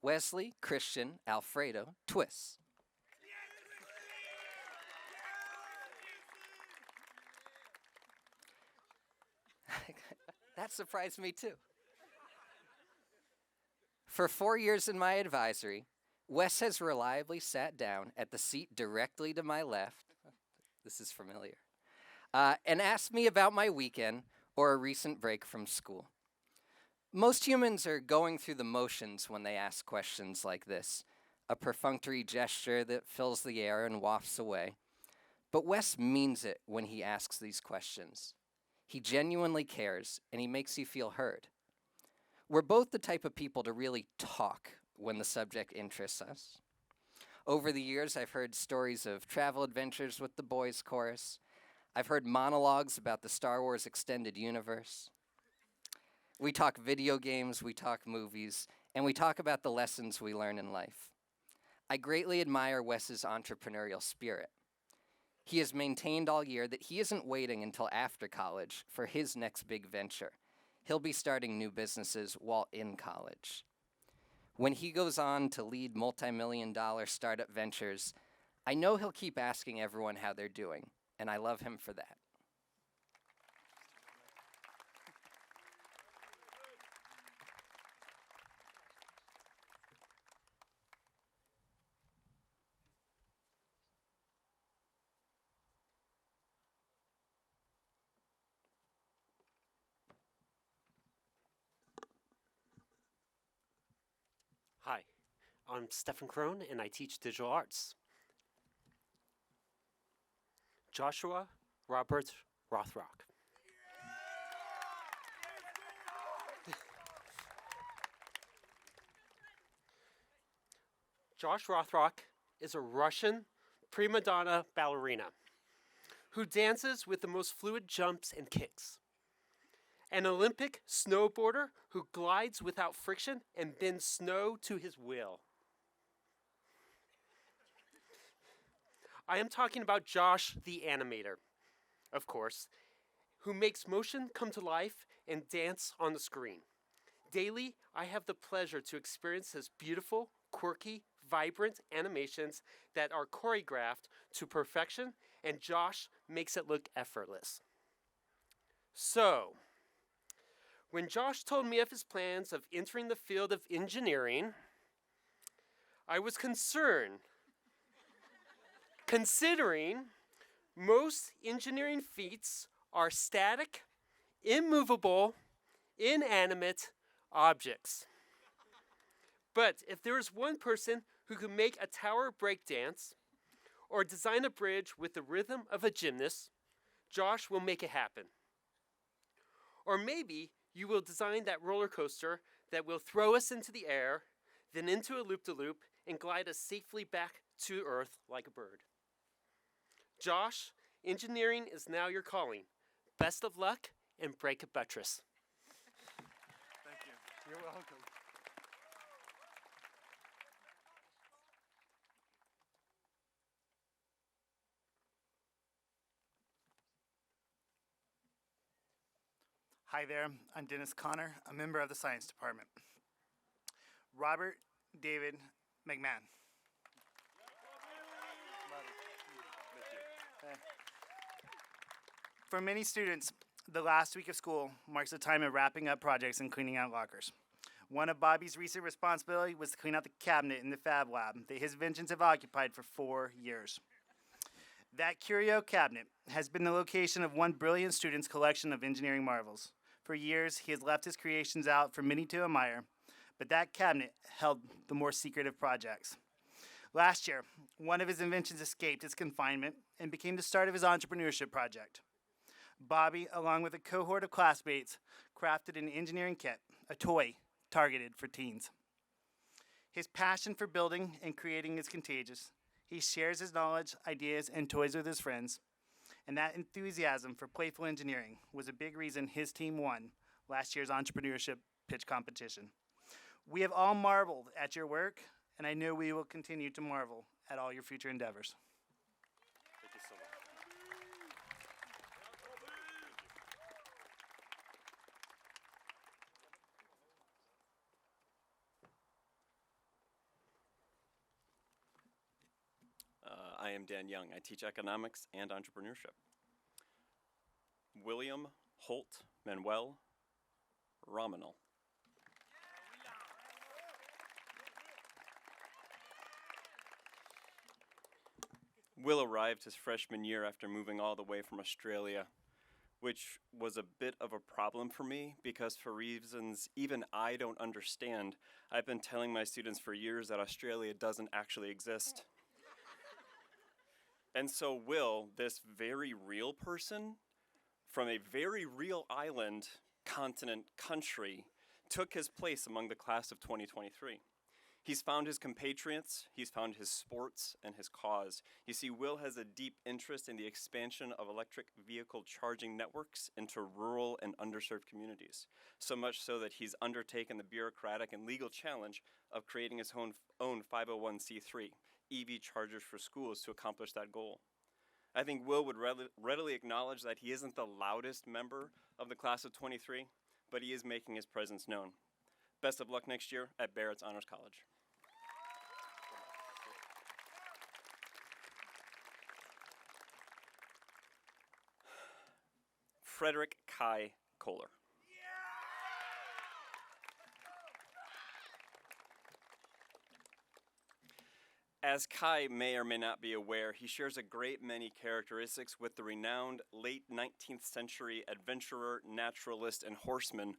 Wesley Christian Alfredo Twiss. That surprised me too. For 4 years in my advisory, Wes has reliably sat down at the seat directly to my left. This is familiar. And asked me about my weekend or a recent break from school. Most humans are going through the motions when they ask questions like this, a perfunctory gesture that fills the air and wafts away. But Wes means it when he asks these questions. He genuinely cares, and he makes you feel heard. We're both the type of people to really talk when the subject interests us. Over the years, I've heard stories of travel adventures with the boys' chorus. I've heard monologues about the Star Wars extended universe. We talk video games, we talk movies, and we talk about the lessons we learn in life. I greatly admire Wes's entrepreneurial spirit. He has maintained all year that he isn't waiting until after college for his next big venture. He'll be starting new businesses while in college. When he goes on to lead multi-million-dollar startup ventures, I know he'll keep asking everyone how they're doing, and I love him for that. Hi, I'm Stefan Crone and I teach digital arts. Joshua Robert Rothrock. Josh Rothrock is a Russian prima donna ballerina who dances with the most fluid jumps and kicks. An Olympic snowboarder who glides without friction and bends snow to his will. I am talking about Josh the animator, of course, who makes motion come to life and dance on the screen. Daily, I have the pleasure to experience his beautiful, quirky, vibrant animations that are choreographed to perfection, and Josh makes it look effortless. So, when Josh told me of his plans of entering the field of engineering, I was concerned, considering most engineering feats are static, immovable, inanimate objects. But if there is one person who can make a tower break dance or design a bridge with the rhythm of a gymnast, Josh will make it happen. Or maybe you will design that roller coaster that will throw us into the air, then into a loop-de-loop, and glide us safely back to Earth like a bird. Josh, engineering is now your calling. Best of luck and break a buttress. Thank you. You're welcome. Hi there, I'm Dennis Connor, a member of the Science Department. Robert David McMahon. For many students, the last week of school marks the time of wrapping up projects and cleaning out lockers. One of Bobby's recent responsibilities was to clean out the cabinet in the Fab Lab that his inventions have occupied for 4 years. That curio cabinet has been the location of one brilliant student's collection of engineering marvels. For years, he has left his creations out for many to admire, but that cabinet held the more secretive projects. Last year, one of his inventions escaped its confinement and became the start of his entrepreneurship project. Bobby, along with a cohort of classmates, crafted an engineering kit, a toy targeted for teens. His passion for building and creating is contagious. He shares his knowledge, ideas, and toys with his friends. And that enthusiasm for playful engineering was a big reason his team won last year's entrepreneurship pitch competition. We have all marveled at your work, and I know we will continue to marvel at all your future endeavors. Thank you so much. I am Dan Young. I teach economics and entrepreneurship. William Holt Manuel Romanel. Will arrived his freshman year after moving all the way from Australia, which was a bit of a problem for me because for reasons even I don't understand, I've been telling my students for years that Australia doesn't actually exist. And so Will, this very real person from a very real island, continent, country, took his place among the class of 2023. He's found his compatriots, he's found his sports, and his cause. You see, Will has a deep interest in the expansion of electric vehicle charging networks into rural and underserved communities, so much so that he's undertaken the bureaucratic and legal challenge of creating his own 501c3, EV chargers for schools, to accomplish that goal. I think Will would readily acknowledge that he isn't the loudest member of the class of 23, but he is making his presence known. Best of luck next year at Barrett's Honors College. Frederick Kai Kohler. As Kai may or may not be aware, he shares a great many characteristics with the renowned late 19th century adventurer, naturalist, and horseman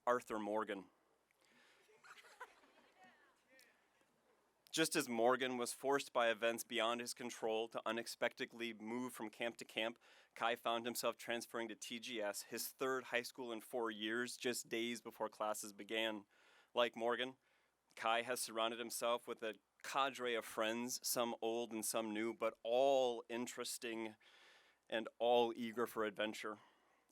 Arthur Morgan. Just as Morgan was forced by events beyond his control to unexpectedly move from camp to camp, Kai found himself transferring to TGS, his third high school in 4 years, just days before classes began. Like Morgan, Kai has surrounded himself with a cadre of friends, some old and some new, but all interesting and all eager for adventure.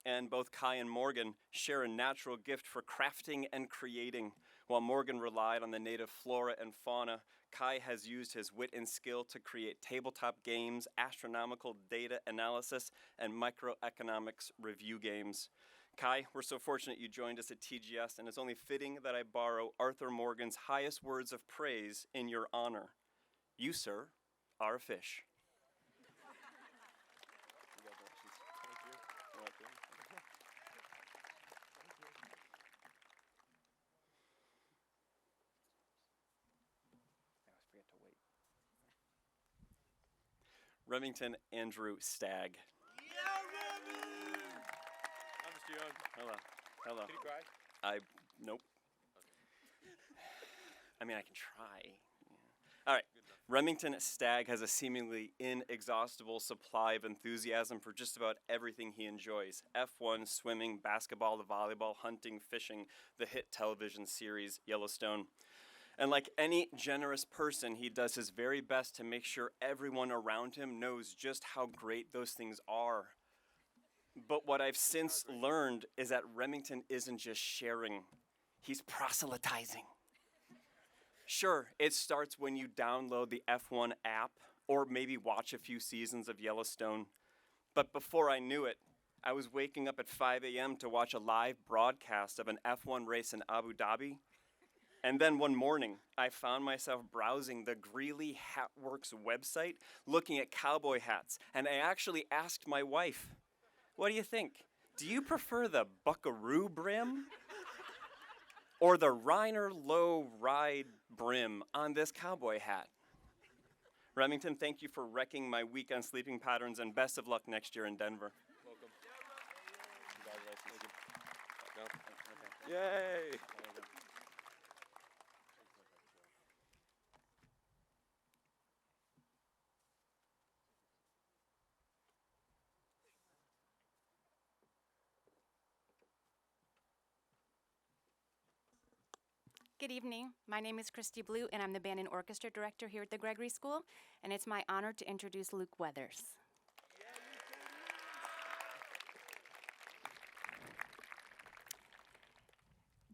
And both Kai and Morgan share a natural gift for crafting and creating. While Morgan relied on the native flora and fauna, Kai has used his wit and skill to create tabletop games, astronomical data analysis, and microeconomics review games. Kai, we're so fortunate you joined us at TGS, and it's only fitting that I borrow Arthur Morgan's highest words of praise in your honor. You, sir, are a fish. Remington Andrew Stagg. I'm Mr. Young. Hello. Hello. Did he cry? Nope. I mean, I can try. Yeah. All right. Remington Stagg has a seemingly inexhaustible supply of enthusiasm for just about everything he enjoys. F1, swimming, basketball, the volleyball, hunting, fishing, the hit television series Yellowstone. And like any generous person, he does his very best to make sure everyone around him knows just how great those things are. But what I've since learned is that Remington isn't just sharing, he's proselytizing. Sure, it starts when you download the F1 app or maybe watch a few seasons of Yellowstone. But before I knew it, I was waking up at 5 a.m. to watch a live broadcast of an F1 race in Abu Dhabi. And then one morning, I found myself browsing the Greeley Hatworks website, looking at cowboy hats, and I actually asked my wife, "What do you think? Do you prefer the buckaroo brim or the Reiner low ride brim on this cowboy hat?" Remington, thank you for wrecking my weekend sleeping patterns, and best of luck next year in Denver. Welcome. Congratulations. Yay! Good evening. My name is Christy Blue, and I'm the band and orchestra director here at the Gregory School, and it's my honor to introduce Luke Weathers.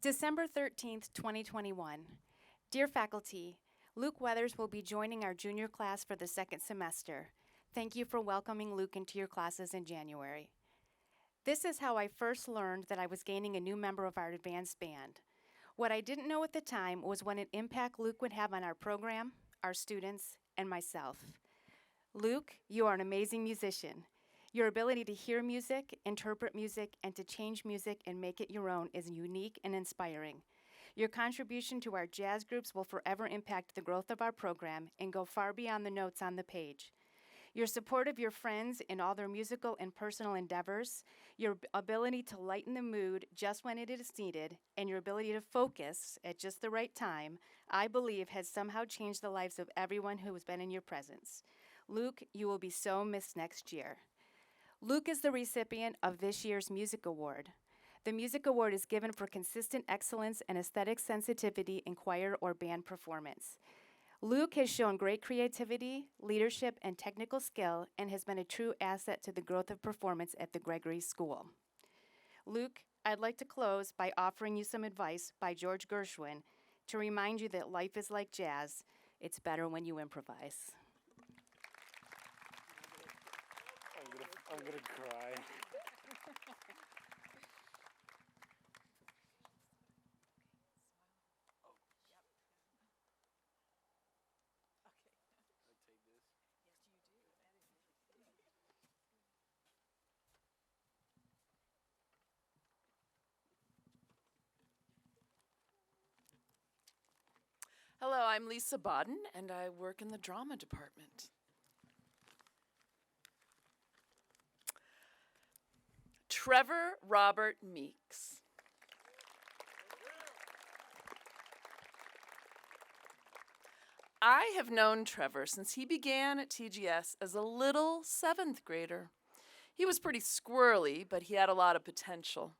December 13th, 2021. Dear faculty, Luke Weathers will be joining our junior class for the second semester. Thank you for welcoming Luke into your classes in January. This is how I first learned that I was gaining a new member of our advanced band. What I didn't know at the time was what an impact Luke would have on our program, our students, and myself. Luke, you are an amazing musician. Your ability to hear music, interpret music, and to change music and make it your own is unique and inspiring. Your contribution to our jazz groups will forever impact the growth of our program and go far beyond the notes on the page. Your support of your friends in all their musical and personal endeavors, your ability to lighten the mood just when it is needed, and your ability to focus at just the right time, I believe has somehow changed the lives of everyone who has been in your presence. Luke, you will be so missed next year. Luke is the recipient of this year's Music Award. The Music Award is given for consistent excellence and aesthetic sensitivity in choir or band performance. Luke has shown great creativity, leadership, and technical skill and has been a true asset to the growth of performance at the Gregory School. Luke, I'd like to close by offering you some advice by George Gershwin to remind you that life is like jazz. It's better when you improvise. I'm gonna cry. Hello, I'm Lisa Bodden, and I work in the drama department. Trevor Robert Meeks. I have known Trevor since he began at TGS as a little 7th grader. He was pretty squirrely, but he had a lot of potential.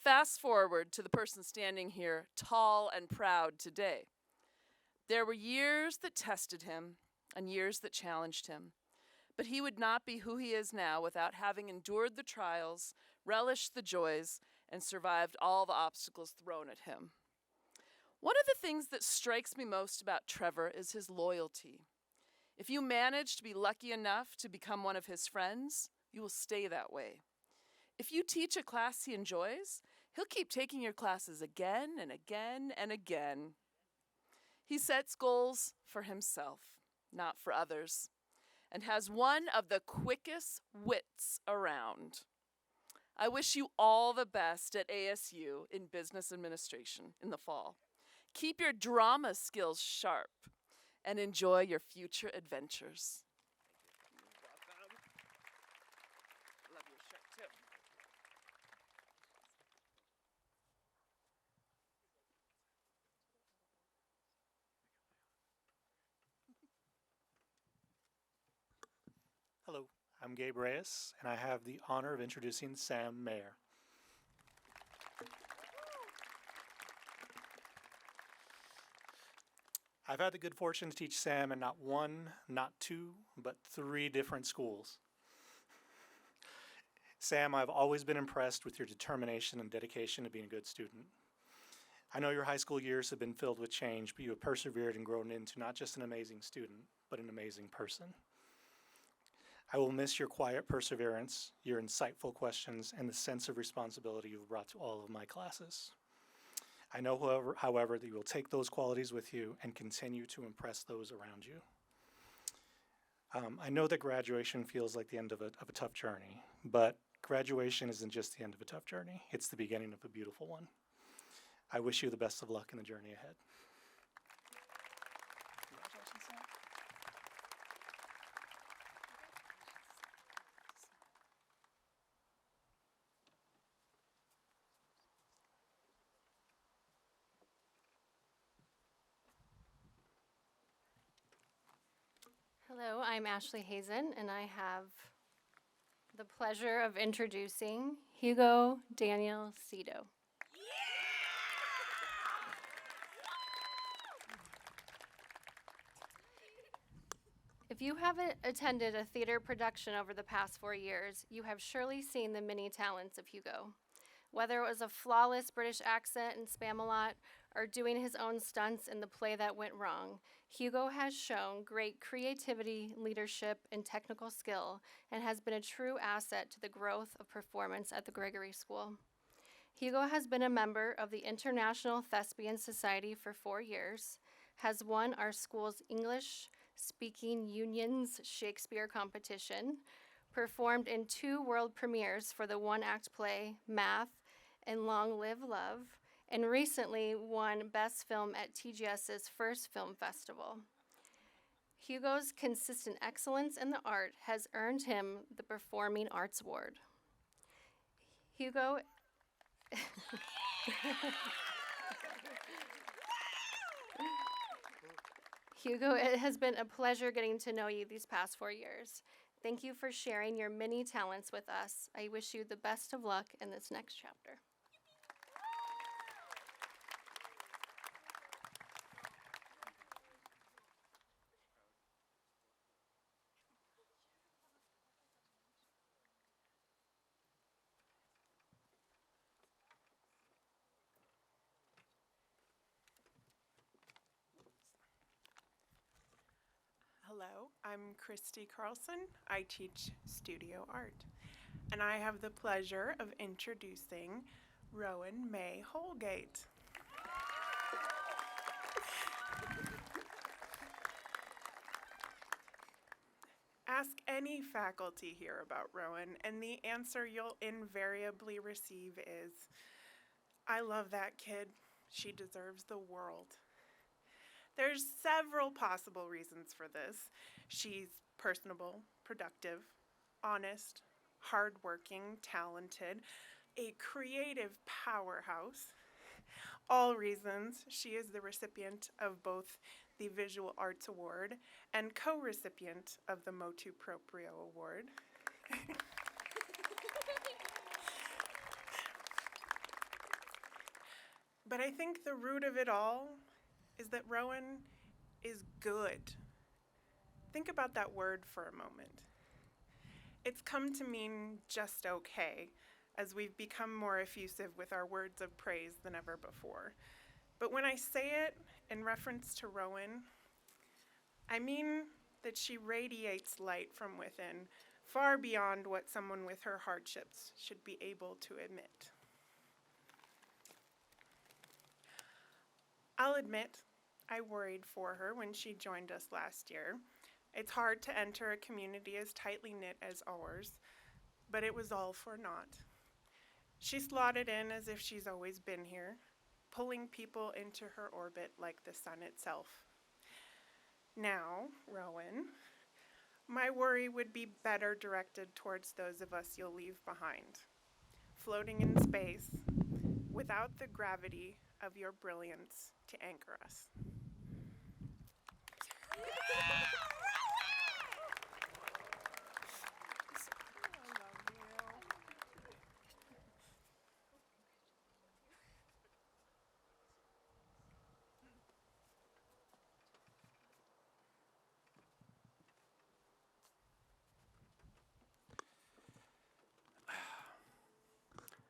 Fast forward to the person standing here, tall and proud today. There were years that tested him and years that challenged him, but he would not be who he is now without having endured the trials, relished the joys, and survived all the obstacles thrown at him. One of the things that strikes me most about Trevor is his loyalty. If you manage to be lucky enough to become one of his friends, you will stay that way. If you teach a class he enjoys, he'll keep taking your classes again and again and again. He sets goals for himself, not for others, and has one of the quickest wits around. I wish you all the best at ASU in business administration in the fall. Keep your drama skills sharp and enjoy your future adventures. Love your shirt too. Hello, I'm Gabe Reyes, and I have the honor of introducing Sam Mayer. I've had the good fortune to teach Sam in not one, not two, but 3 different schools. Sam, I've always been impressed with your determination and dedication to being a good student. I know your high school years have been filled with change, but you have persevered and grown into not just an amazing student, but an amazing person. I will miss your quiet perseverance, your insightful questions, and the sense of responsibility you've brought to all of my classes. I know, however, that you will take those qualities with you and continue to impress those around you. I know that graduation feels like the end of a tough journey, but graduation isn't just the end of a tough journey. It's the beginning of a beautiful one. I wish you the best of luck in the journey ahead. Hello, I'm Ashley Hazen, and I have the pleasure of introducing Hugo Daniel Cito. If you haven't attended a theater production over the past 4 years, you have surely seen the many talents of Hugo. Whether it was a flawless British accent in Spamalot or doing his own stunts in the play that went wrong, Hugo has shown great creativity, leadership, and technical skill, and has been a true asset to the growth of performance at the Gregory School. Hugo has been a member of the International Thespian Society for 4 years, has won our school's English Speaking Union's Shakespeare competition, performed in 2 world premieres for the one-act play Math and Long Live Love, and recently won Best Film at TGS's first film festival. Hugo's consistent excellence in the art has earned him the Performing Arts Award. Hugo Hugo, it has been a pleasure getting to know you these past 4 years. Thank you for sharing your many talents with us. I wish you the best of luck in this next chapter. Hello, I'm Christy Carlson. I teach studio art, and I have the pleasure of introducing Rowan May Holgate. Ask any faculty here about Rowan, and the answer you'll invariably receive is, I love that kid. She deserves the world. There's several possible reasons for this. She's personable, productive, honest, hardworking, talented, a creative powerhouse. All reasons she is the recipient of both the Visual Arts Award and co-recipient of the Motu Proprio Award. But I think the root of it all is that Rowan is good. Think about that word for a moment. It's come to mean just okay, as we've become more effusive with our words of praise than ever before. But when I say it in reference to Rowan, I mean that she radiates light from within, far beyond what someone with her hardships should be able to admit. I'll admit, I worried for her when she joined us last year. It's hard to enter a community as tightly knit as ours, but it was all for naught. She slotted in as if she's always been here, pulling people into her orbit like the sun itself. Now, Rowan, my worry would be better directed towards those of us you'll leave behind, floating in space, without the gravity of your brilliance to anchor us.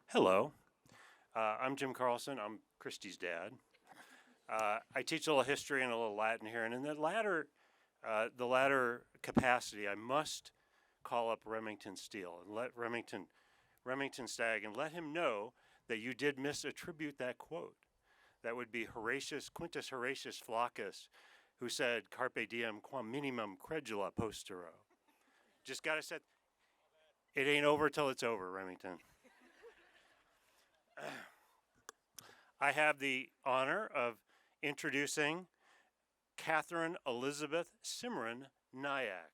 Hello, I'm Jim Carlson. I'm Christy's dad. I teach a little history and a little Latin here, and in the latter capacity, I must call up Remington Steele and let Remington Stagg, and let him know that you did misattribute that quote. That would be Quintus Horatius Flaccus, who said, "Carpe diem quam minimum credula postero." Just gotta say, it ain't over till it's over, Remington. I have the honor of introducing Catherine Elizabeth Simran Nyack.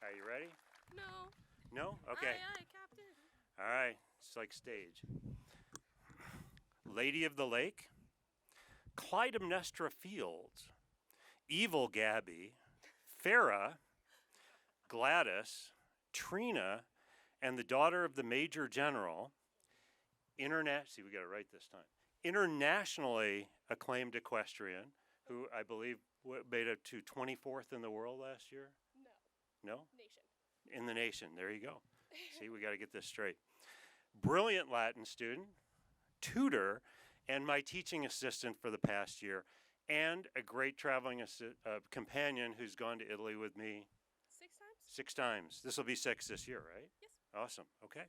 Are you ready? No. No? Okay. Aye, Captain. All right. It's like stage. Lady of the Lake, Clytemnestra Fields, Evil Gabby, Farah, Gladys, Trina, and the daughter of the Major General, we got it right this time. Internationally acclaimed equestrian, who I believe made it to 24th in the world last year? No. No? Nation. In the nation. There you go. See, we got to get this straight. Brilliant Latin student, tutor, and my teaching assistant for the past year, and a great traveling companion who's gone to Italy with me 6 times? 6 times. This will be 6 this year, right? Yes. Awesome. Okay.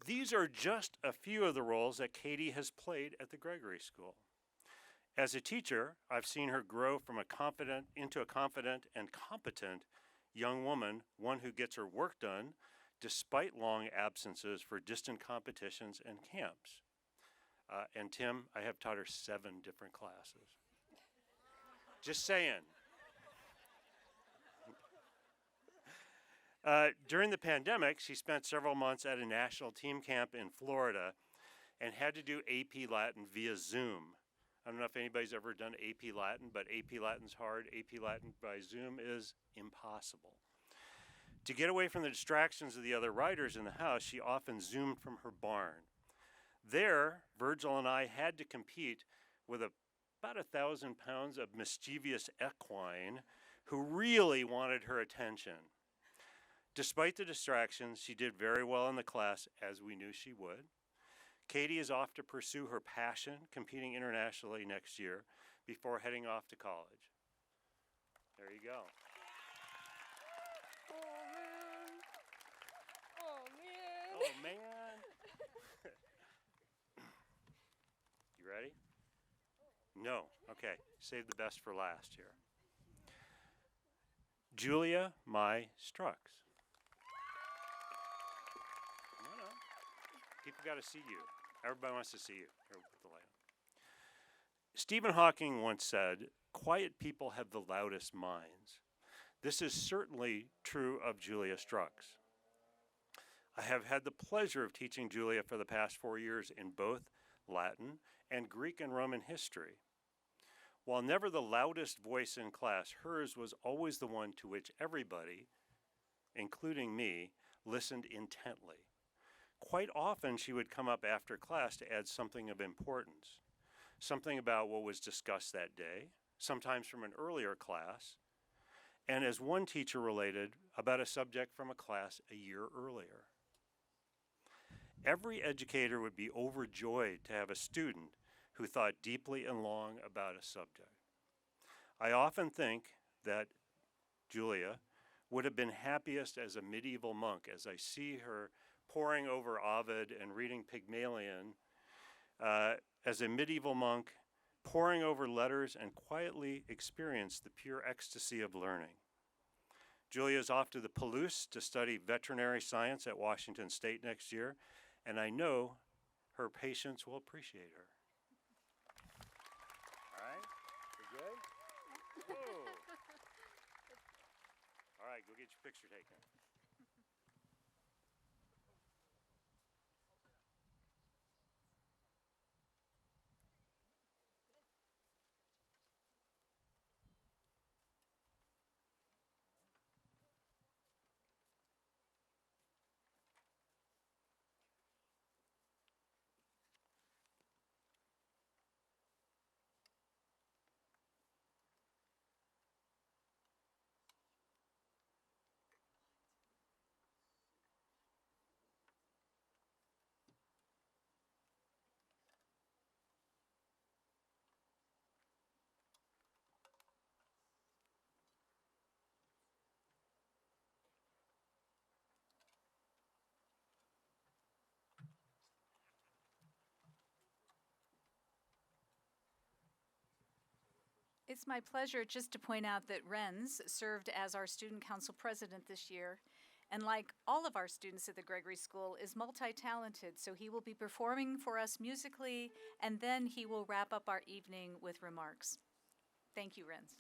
These are just a few of the roles that Katie has played at the Gregory School. As a teacher, I've seen her grow from into a confident and competent young woman, one who gets her work done despite long absences for distant competitions and camps. And Tim, I have taught her 7 different classes. Just saying. During the pandemic, she spent several months at a national team camp in Florida and had to do AP Latin via Zoom. I don't know if anybody's ever done AP Latin, but AP Latin's hard. AP Latin by Zoom is impossible. To get away from the distractions of the other writers in the house, she often Zoomed from her barn. There, Virgil and I had to compete with about 1,000 pounds of mischievous equine who really wanted her attention. Despite the distractions, she did very well in the class, as we knew she would. Katie is off to pursue her passion, competing internationally next year, before heading off to college. There you go. Oh, man. You ready? No. Okay. Save the best for last here. Julia Mai Strux. Come on up. People got to see you. Everybody wants to see you. Here, we'll put the light on. Stephen Hawking once said, "Quiet people have the loudest minds." This is certainly true of Julia Strux. I have had the pleasure of teaching Julia for the past 4 years in both Latin and Greek and Roman history. While never the loudest voice in class, hers was always the one to which everybody, including me, listened intently. Quite often, she would come up after class to add something of importance, something about what was discussed that day, sometimes from an earlier class, and as one teacher related, about a subject from a class a year earlier. Every educator would be overjoyed to have a student who thought deeply and long about a subject. I often think that Julia would have been happiest as a medieval monk as I see her poring over Ovid and reading Pygmalion, as a medieval monk poring over letters and quietly experience the pure ecstasy of learning. Julia is off to the Palouse to study veterinary science at Washington State next year, and I know her patients will appreciate her. All right, we're good? Whoa. All right, go get your picture taken. It's my pleasure just to point out that Renz served as our student council president this year, and like all of our students at the Gregory School, is multi-talented, so he will be performing for us musically, and then he will wrap up our evening with remarks. Thank you, Renz.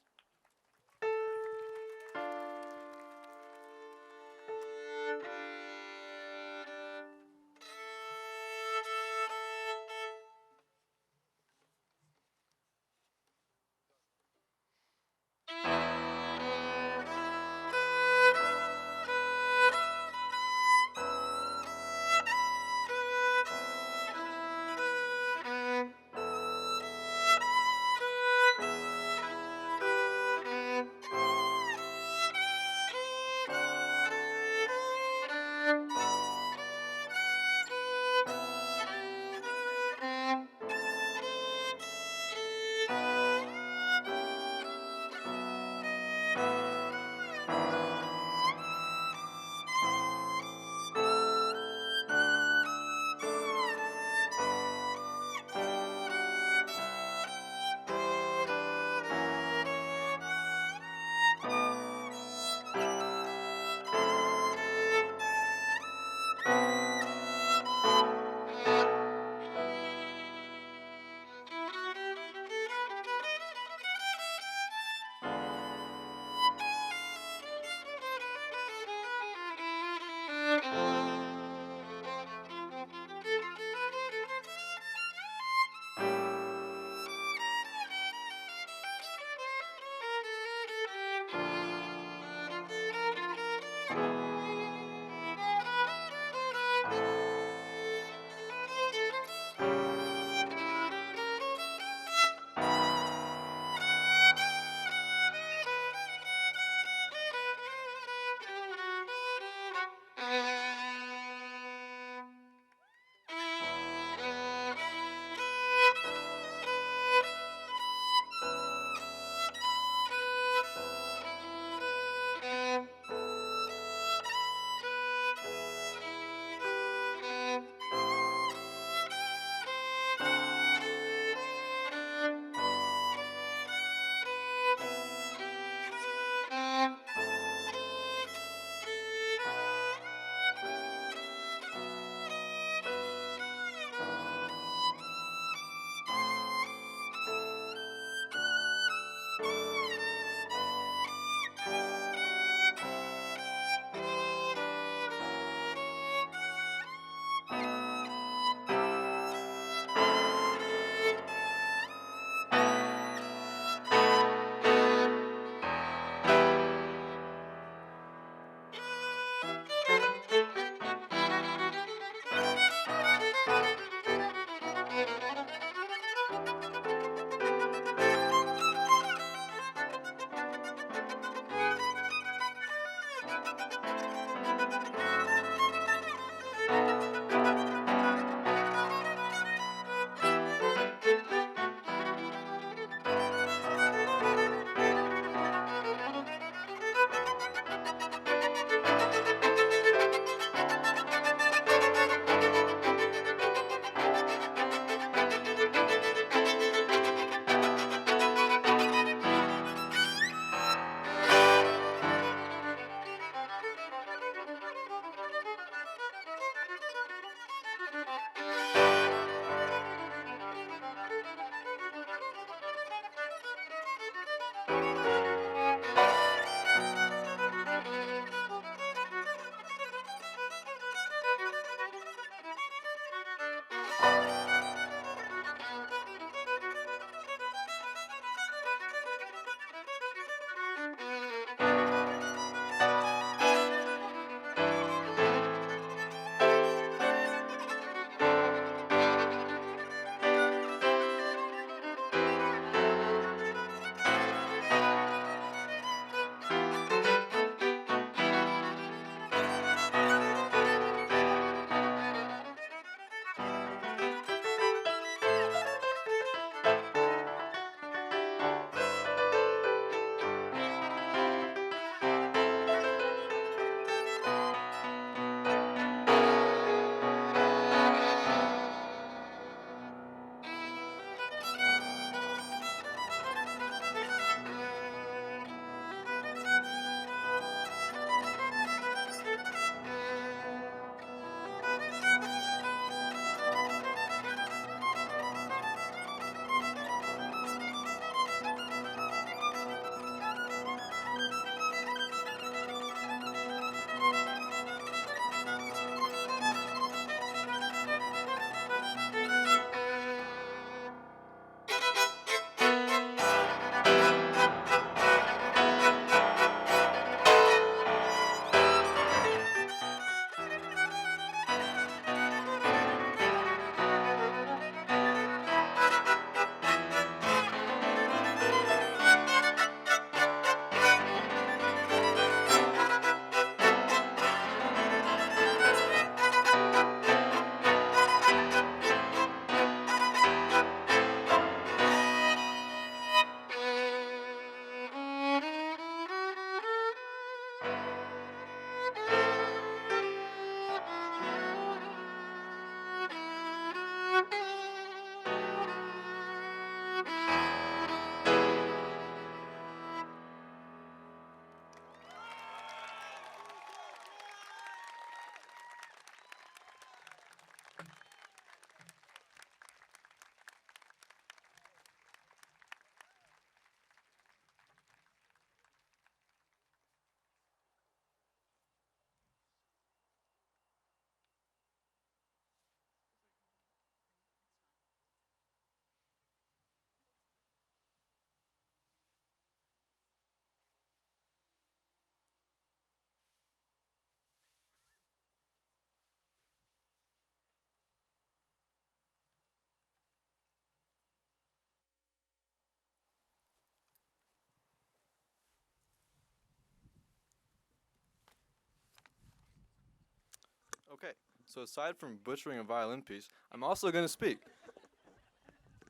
Okay, so aside from butchering a violin piece, I'm also going to speak.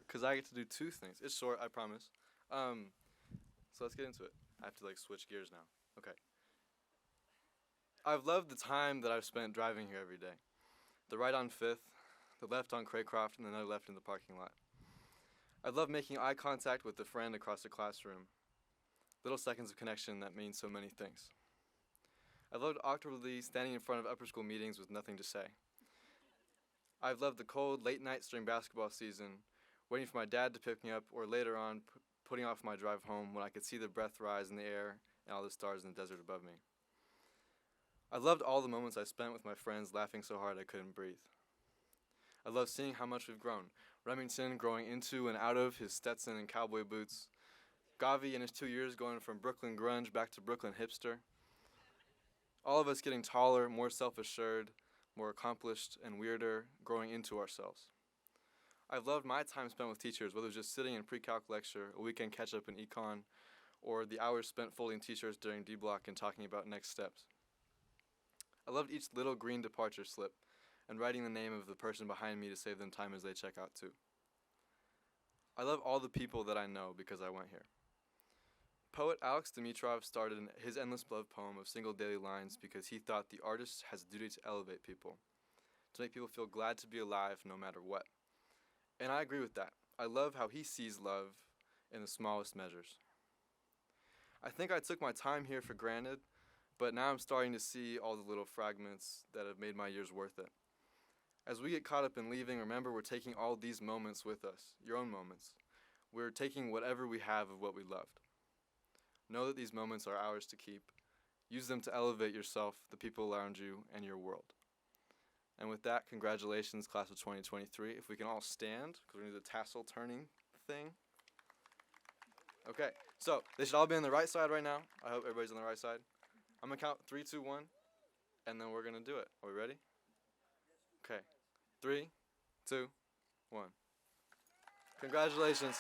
Because I get to do two things. It's short, I promise. So let's get into it. I have to like switch gears now. Okay. I've loved the time that I've spent driving here every day. The right on 5th, the left on Craycroft, and another left in the parking lot. I love making eye contact with a friend across the classroom. Little seconds of connection that mean so many things. I've loved awkwardly standing in front of upper school meetings with nothing to say. I've loved the cold, late nights during basketball season, waiting for my dad to pick me up, or later on, putting off my drive home when I could see the breath rise in the air and all the stars in the desert above me. I loved all the moments I spent with my friends laughing so hard I couldn't breathe. I love seeing how much we've grown. Remington growing into and out of his Stetson and cowboy boots. Gavi in his 2 years going from Brooklyn grunge back to Brooklyn hipster. All of us getting taller, more self-assured, more accomplished, and weirder, growing into ourselves. I've loved my time spent with teachers, whether it was just sitting in pre-calc lecture, a weekend catch-up in econ, or the hours spent folding t-shirts during D-block and talking about next steps. I loved each little green departure slip and writing the name of the person behind me to save them time as they check out too. I love all the people that I know because I went here. Poet Alex Dimitrov started his endless love poem of single daily lines because he thought the artist has a duty to elevate people, to make people feel glad to be alive no matter what. And I agree with that. I love how he sees love in the smallest measures. I think I took my time here for granted, but now I'm starting to see all the little fragments that have made my years worth it. As we get caught up in leaving, remember we're taking all these moments with us, your own moments. We're taking whatever we have of what we loved. Know that these moments are ours to keep. Use them to elevate yourself, the people around you, and your world. And with that, congratulations, class of 2023. If we can all stand, because we're going to do the tassel turning thing. Okay, so they should all be on the right side right now. I hope everybody's on the right side. I'm going to count 3, 2, 1, and then we're going to do it. Are we ready? Okay, 3, 2, 1. Congratulations.